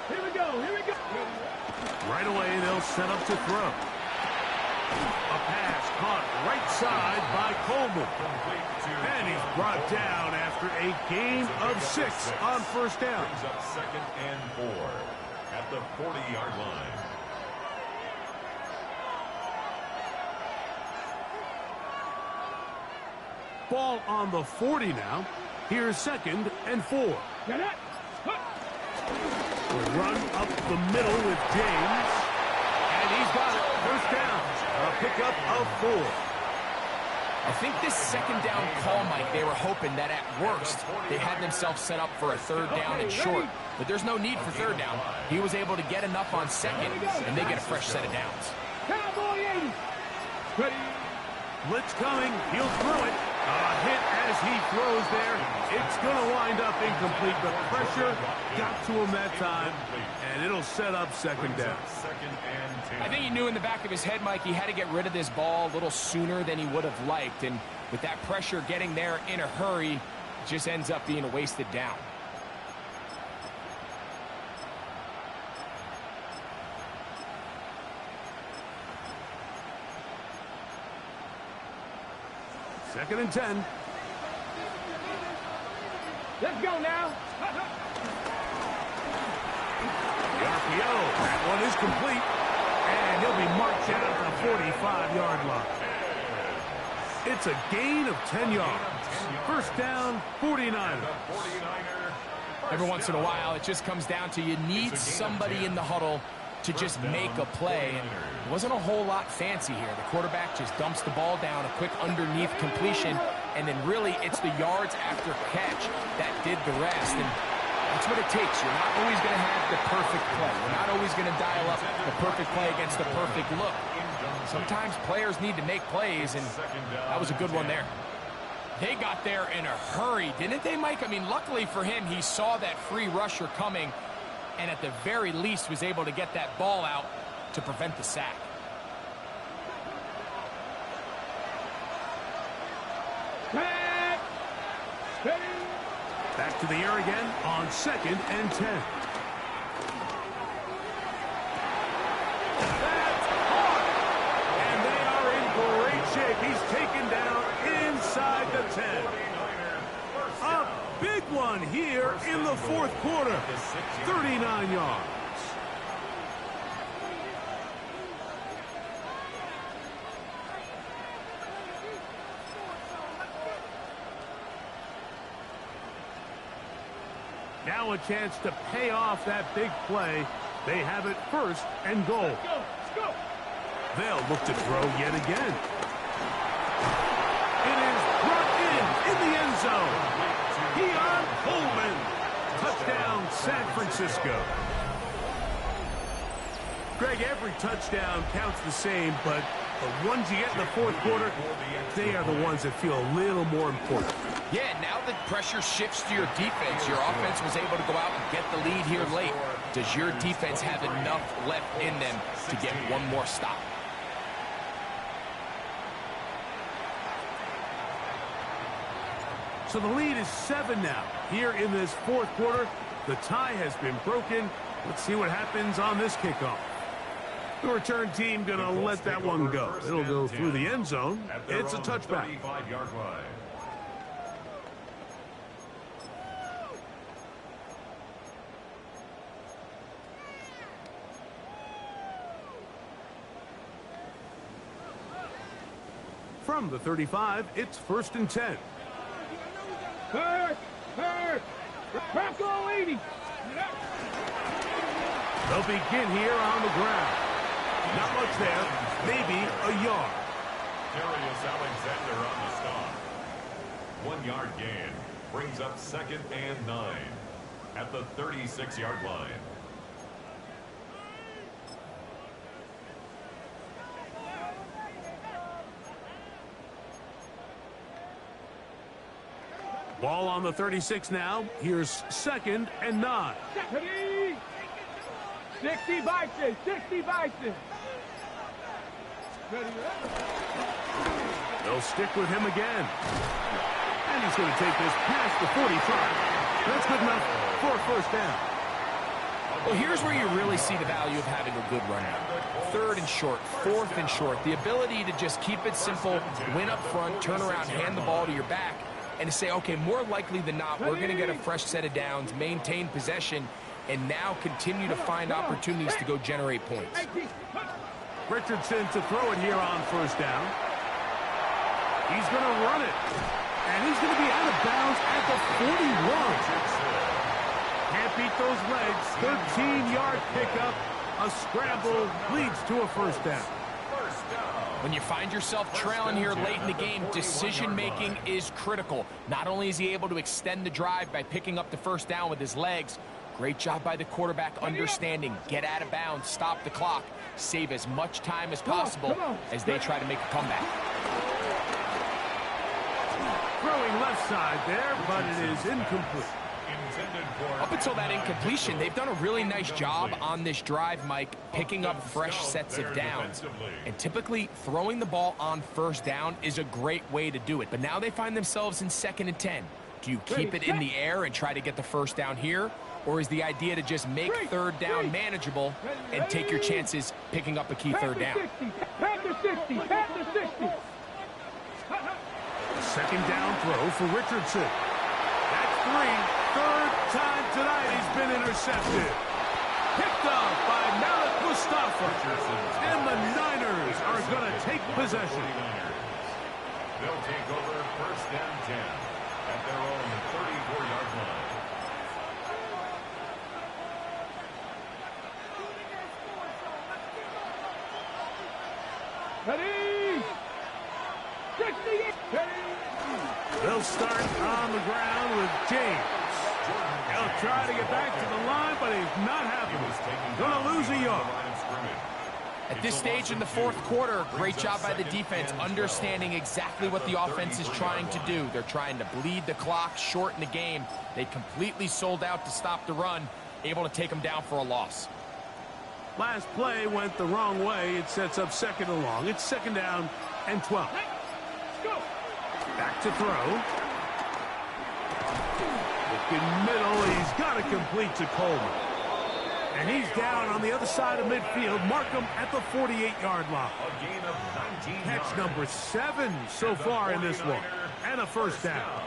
Here we go, here we go. Right away, they'll set up to throw. A pass caught right side by Coleman. And he's brought down after a gain of 6 on 1st down. Brings up 2nd and 4 at the 40-yard line. Ball on the 40 now. Here's 2nd and 4. Get it. We'll run up the middle with James. And he's got it. 1st down. A pickup of 4. I think this second down call, Mike, they were hoping that at worst they had themselves set up for a third down and short. But there's no need for third down. He was able to get enough on second, and they get a fresh set of downs. Cowboy 80. Ready. Blitz coming. He'll throw it. A hit as he throws there. It's going to wind up incomplete. The pressure got to him that time, and it'll set up second down. I think he knew in the back of his head, Mike, he had to get rid of this ball a little sooner than he would have liked. And with that pressure getting there in a hurry, it just ends up being a wasted down. Second and 10. Let's go now. The RPO. That one is complete. And he'll be marked down at the 45-yard line. It's a gain of 10 yards. First down, 49ers. Every once in a while, it just comes down to you need somebody in the huddle to just make a play. And it wasn't a whole lot fancy here. The quarterback just dumps the ball down, a quick underneath completion, and then really it's the yards after catch that did the rest. And that's what it takes. You're not always going to have the perfect play. You're not always going to dial up the perfect play against the perfect look. Sometimes players need to make plays, and that was a good one there. They got there in a hurry, didn't they, Mike? I mean, luckily for him, he saw that free rusher coming, and at the very least was able to get that ball out to prevent the sack. Back to the air again on second and 10. That's hard. And they are in great shape. He's taken down inside the 10. A big one here in the fourth quarter. 39 yards. Now a chance to pay off that big play. They have it first and goal. Let's go. They'll look to throw yet again. It is brought in the end zone. Keon Coleman. Touchdown, San Francisco. Greg, every touchdown counts the same, but the ones you get in the fourth quarter, they are the ones that feel a little more important. Yeah, now the pressure shifts to your defense. Your offense was able to go out and get the lead here late. Does your defense have enough left in them to get one more stop? So the lead is 7 now. Here in this fourth quarter, the tie has been broken. Let's see what happens on this kickoff. The return team going to let that one go. It'll go through the end zone. It's a touchback. From the 35, it's first and 10. Hurt. Bronco 80. They'll begin here on the ground. Not much there, maybe a yard. Darius Alexander on the stop. 1 yard gain brings up second and 9 at the 36-yard line. Ball on the 36 now. Here's second and 9. 60 Bison. 60 Bison. They'll stick with him again. And he's going to take this past the 45. That's good enough for a first down. Well, here's where you really see the value of having a good run out. Third and short, fourth and short. The ability to just keep it simple, win up front, turn around, hand the ball to your back, and to say, okay, more likely than not, we're going to get a fresh set of downs, maintain possession, and now continue to find opportunities to go generate points. Richardson to throw it here on first down. He's going to run it. And he's going to be out of bounds at the 41. Can't beat those legs. 13-yard pickup. A scramble leads to a first down. First down. When you find yourself trailing here late in the game, decision-making is critical. Not only is he able to extend the drive by picking up the first down with his legs, great job by the quarterback understanding, get out of bounds, stop the clock, save as much time as possible as they try to make a comeback. Throwing left side there, but it is incomplete. Up until that incompletion, they've done a really nice job on this drive, Mike, picking up fresh sets of downs. And typically, throwing the ball on first down is a great way to do it. But now they find themselves in 2nd and 10. Do you keep it in the air and try to get the first down here? Or is the idea to just make 3rd down manageable and take your chances picking up a key 3rd down? Pass to 60, pass to 60. Second down throw for Richardson. That's 3. 3rd time tonight he's been intercepted. Picked up by Malik Mustafa. And the Niners are going to take possession. They'll take over 1st and 10 at their own 34-yard line. Ready? 68. Ready? They'll start on the ground with James. He'll try to get back to the line, but he's not happening. Going to lose a yard. At this stage in the 4th quarter, great job by the defense understanding exactly what the offense is trying to do. They're trying to bleed the clock, shorten the game. They completely sold out to stop the run, able to take them down for a loss. Last play went the wrong way. It sets up 2nd and long. It's 2nd down and 12. Back to throw. Looking middle. He's got to complete to Coleman. And he's down on the other side of midfield. Mark him at the 48-yard line. A gain of 19 Catch yards. number 7 so far in this one. And a first down.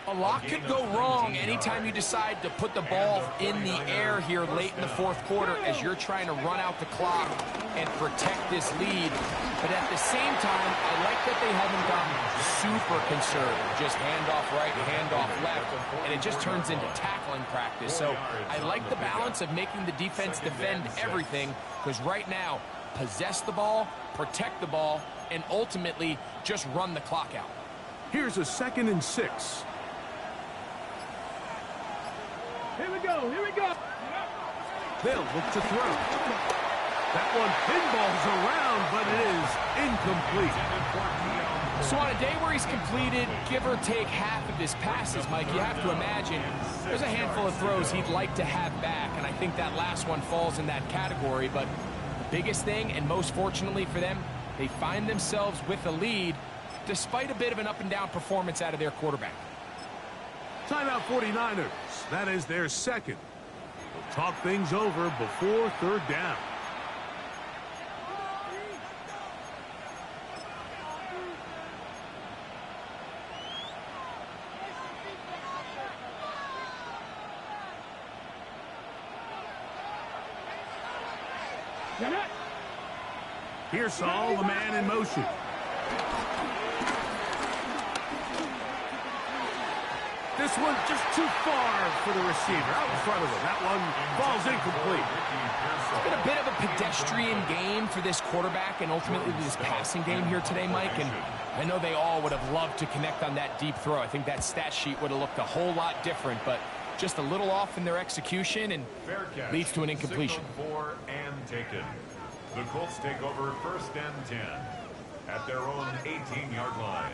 A lot could go wrong anytime you decide to put the ball in the air here late in the 4th quarter as you're trying to run out the clock and protect this lead. But at the same time, I like that they haven't gotten super conservative. Just handoff right, handoff left, and it just turns into tackling practice. So I like the balance of making the defense defend everything, because right now, possess the ball, protect the ball, and ultimately just run the clock out. Here's a 2nd and 6. Here we go, here we go. They'll look to throw. That one pinballs around, but it is incomplete. So on a day where he's completed, give or take half of his passes, Mike, you have to imagine there's a handful of throws he'd like to have back, and I think that last one falls in that category. But the biggest thing, and most fortunately for them, they find themselves with a lead despite a bit of an up-and-down performance out of their quarterback. Timeout 49ers. That is their 2nd. We'll talk things over before 3rd down. Pearsall, the man in motion. This one just too far for the receiver. Out in front of him. That one falls incomplete. It's been a bit of a pedestrian game for this quarterback and ultimately this passing game here today, Mike. And I know they all would have loved to connect on that deep throw. I think that stat sheet would have looked a whole lot different, but just a little off in their execution and leads to an incompletion. For and taken. The Colts take over 1st and 10 at their own 18-yard line.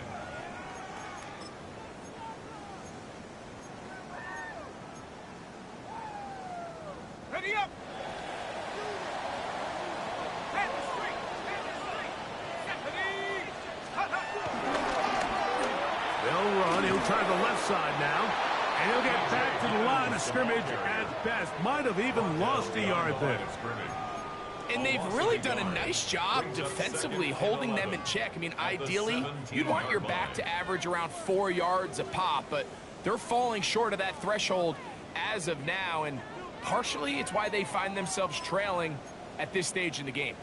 Ready up. They'll run. He'll try the left side now. And he'll get back to the line of scrimmage at best. Might have even lost a yard there. And they've really done a nice job defensively holding them in check. I mean, ideally, you'd want your back to average around 4 yards a pop, but they're falling short of that threshold as of now, and partially it's why they find themselves trailing at this stage in the game.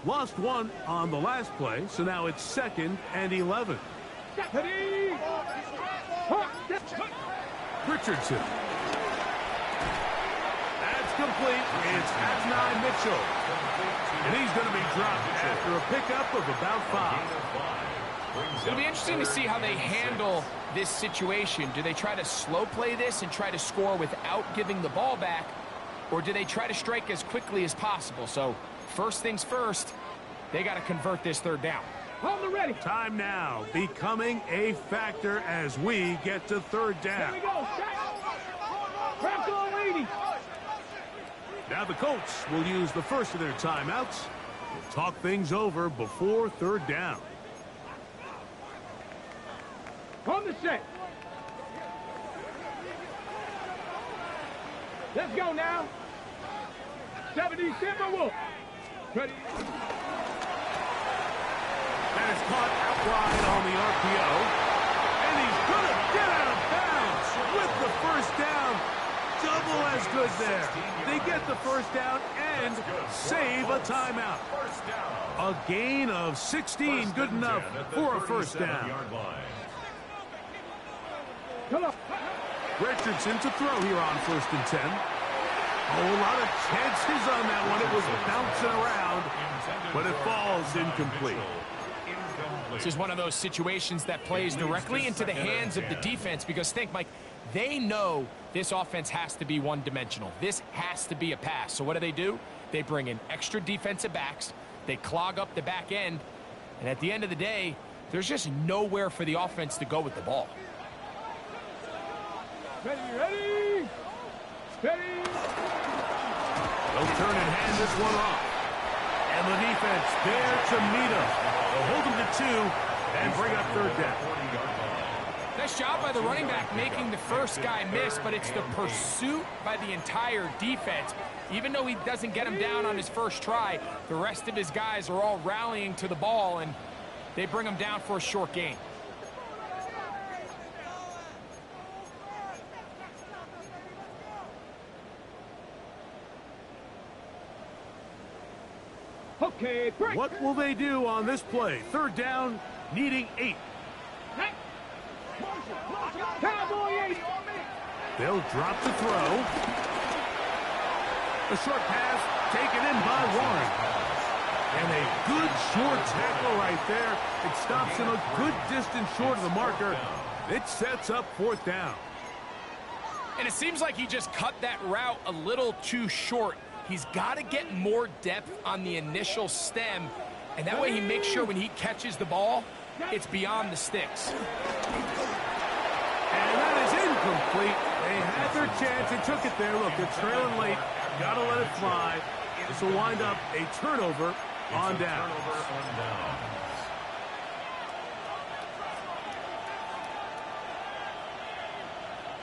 Lost one on the last play, so now it's 2nd and 11. Richardson. incomplete. It's Adonai Mitchell. And he's going to be dropped after a pickup of about 5. It'll be interesting to see how they handle this situation. Do they try to slow play this and try to score without giving the ball back? Or do they try to strike as quickly as possible? So first things first, they got to convert this third down. Hold the ready. Time now becoming a factor as we get to third down. Here we go. Crack on 80. Now the Colts will use the first of their timeouts. We'll talk things over before third down. On the set. Let's go now. 70 Timberwolf. Ready. That is caught out wide on the RPO. And he's going to get out of bounds with the first down. Double as good there. They get the first down and save a timeout. A gain of 16, good enough for a first down. Come on. Richardson to throw here on 1st and 10. A whole lot of chances on that one. It was bouncing around, but it falls incomplete. This is one of those situations that plays directly into the hands of the defense because think, Mike, they know this offense has to be one-dimensional. This has to be a pass. So what do? They bring in extra defensive backs. They clog up the back end. And at the end of the day, there's just nowhere for the offense to go with the ball. Ready, ready. Ready. They'll turn and hand this one off. And the defense there to meet him. They'll hold him to 2 and bring up third down. Nice job by the running back making the first guy miss, but it's the pursuit by the entire defense. Even though he doesn't get him down on his first try, the rest of his guys are all rallying to the ball, and they bring him down for a short gain. Okay, break. What will they do on this play? Third down, needing 8. Hey. Cowboy 80. They'll drop to throw. A short pass taken in by Warren. And a good short tackle right there. It stops him a good distance short of the marker. It sets up 4th down. And it seems like he just cut that route a little too short. He's got to get more depth on the initial stem, and that way he makes sure when he catches the ball, it's beyond the sticks. And that is incomplete. They had their chance. They took it there. Look, they're trailing late. Got to let it fly. This will wind up a turnover on down.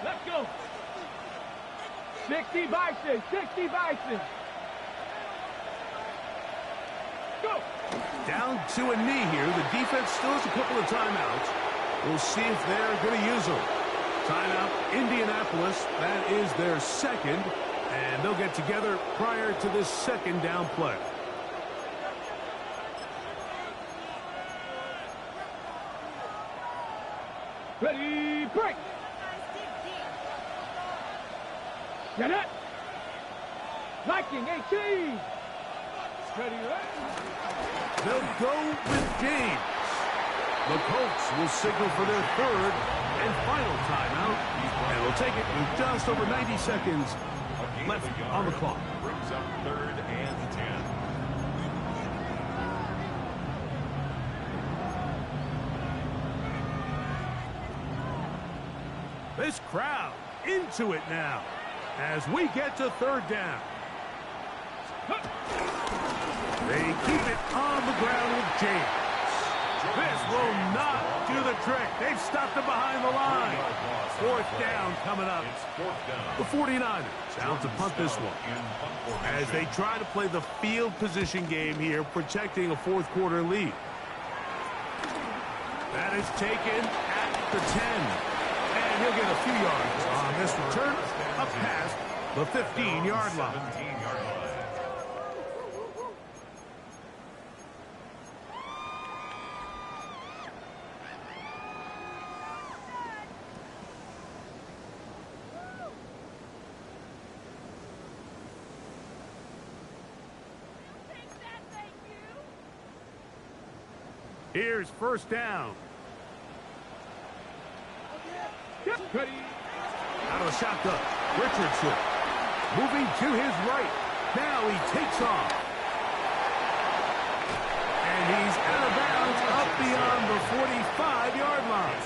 Let's go. 60 Bison, 60 Bison. Go. Down to a knee here. The defense still has a couple of timeouts. We'll see if they're going to use them. Timeout, Indianapolis. That is their second. And they'll get together prior to this second down play. Ready, break. Get it. Liking 18. Ready, right. They'll go with James. The Colts will signal for their third and final timeout. And we'll take it with just over 90 seconds left on the clock. Brings up 3rd and 10. This crowd into it now as we get to third down. They keep it on the ground with James. This will not do the trick. They've stopped him behind the line. 4th down coming up. The 49ers out to punt this one as they try to play the field position game here, protecting a 4th quarter lead. That is taken at the 10. And he'll get a few yards on this return up past the 15-yard line. Here's first down. Out of the shotgun, Richardson moving to his right. Now he takes off. And he's out of bounds up beyond the 45-yard line.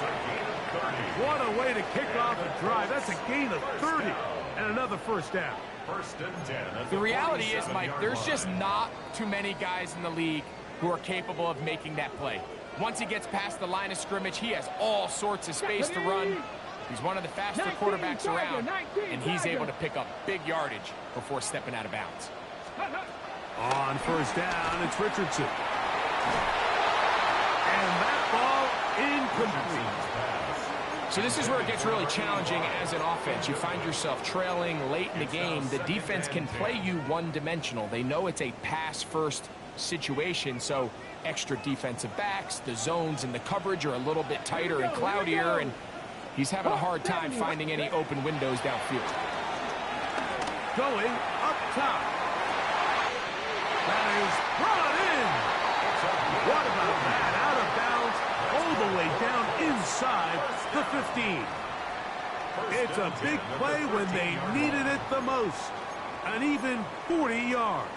What a way to kick off a drive. That's a gain of 30 and another first down. First and 10. The reality is, Mike, there's just not too many guys in the league who are capable of making that play. Once he gets past the line of scrimmage, he has all sorts of space to run. He's one of the faster quarterbacks around, and he's able to pick up big yardage before stepping out of bounds. On first down, it's Richardson. And that ball incomplete. So this is where it gets really challenging as an offense. You find yourself trailing late in the game. The defense can play you one-dimensional. They know it's a pass-first situation, so extra defensive backs, the zones and the coverage are a little bit tighter and cloudier, and he's having a hard time finding any open windows downfield. Going up top. That is brought in. What about that? Out of bounds, all the way down inside the 15. It's a big play when they needed it the most. An even 40 yards.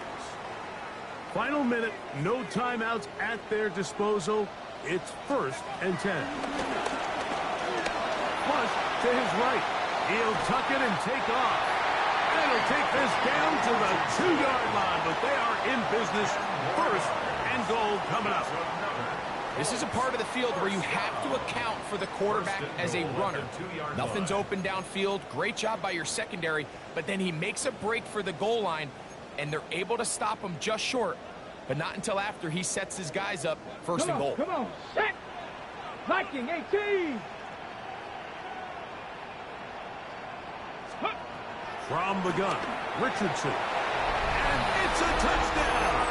Final minute, no timeouts at their disposal. It's first and 10. Flush to his right. He'll tuck it and take off. And he'll take this down to the 2-yard line, but they are in business. First and goal coming up. This is a part of the field where you have to account for the quarterback as a runner. Nothing's open downfield. Great job by your secondary, but then he makes a break for the goal line, and they're able to stop him just short, but not until after he sets his guys up first and goal. Come on, set! Viking 18! From the gun, Richardson. And it's a touchdown!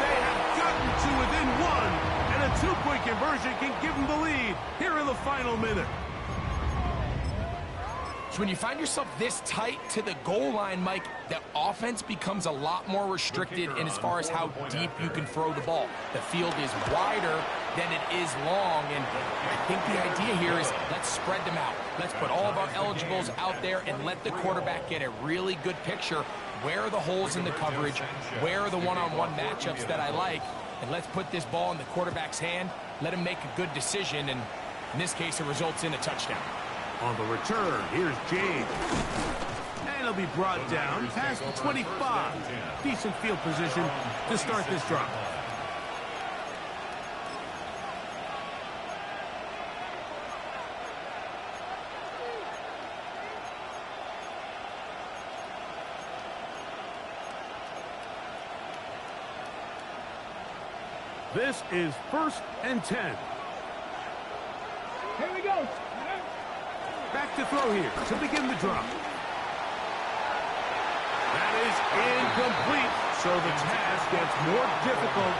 They have gotten to within one, and a two-point conversion can give them the lead here in the final minute. So when you find yourself this tight to the goal line, Mike, the offense becomes a lot more restricted in as far as how deep you can throw the ball. The field is wider than it is long, and I think the idea here is let's spread them out. Let's put all of our eligibles out there and let the quarterback get a really good picture. Where are the holes in the coverage? Where are the one-on-one matchups that I like? And let's put this ball in the quarterback's hand, let him make a good decision, and in this case, it results in a touchdown. On the return, here's James. And he'll be brought down past the 25. Decent field position to start this drive. This is first and 10. Here we go. Back to throw here to begin the drop. That is incomplete, so the task gets more difficult.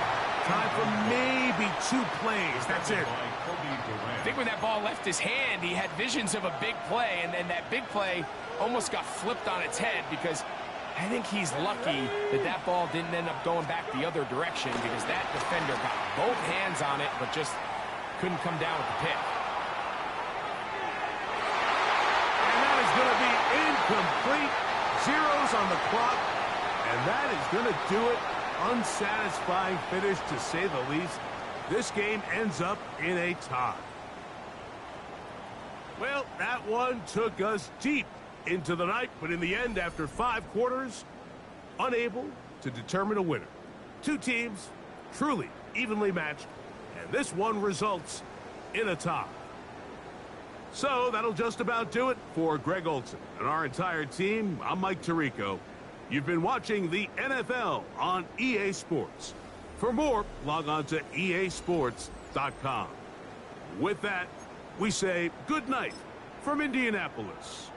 Time for maybe 2 plays. That's it. I think when that ball left his hand, he had visions of a big play, and then that big play almost got flipped on its head because I think he's lucky that that ball didn't end up going back the other direction because that defender got both hands on it but just couldn't come down with the pick. Going to be incomplete. Zeros on the clock, and that is going to do it. Unsatisfying finish, to say the least. This game ends up in a tie. Well, that one took us deep into the night, but in the end, after 5 quarters, unable to determine a winner. 2 teams truly evenly matched, and this one results in a tie. So that'll just about do it for Greg Olson and our entire team. I'm Mike Tirico. You've been watching the NFL on EA Sports. For more, log on to easports.com. With that, we say good night from Indianapolis.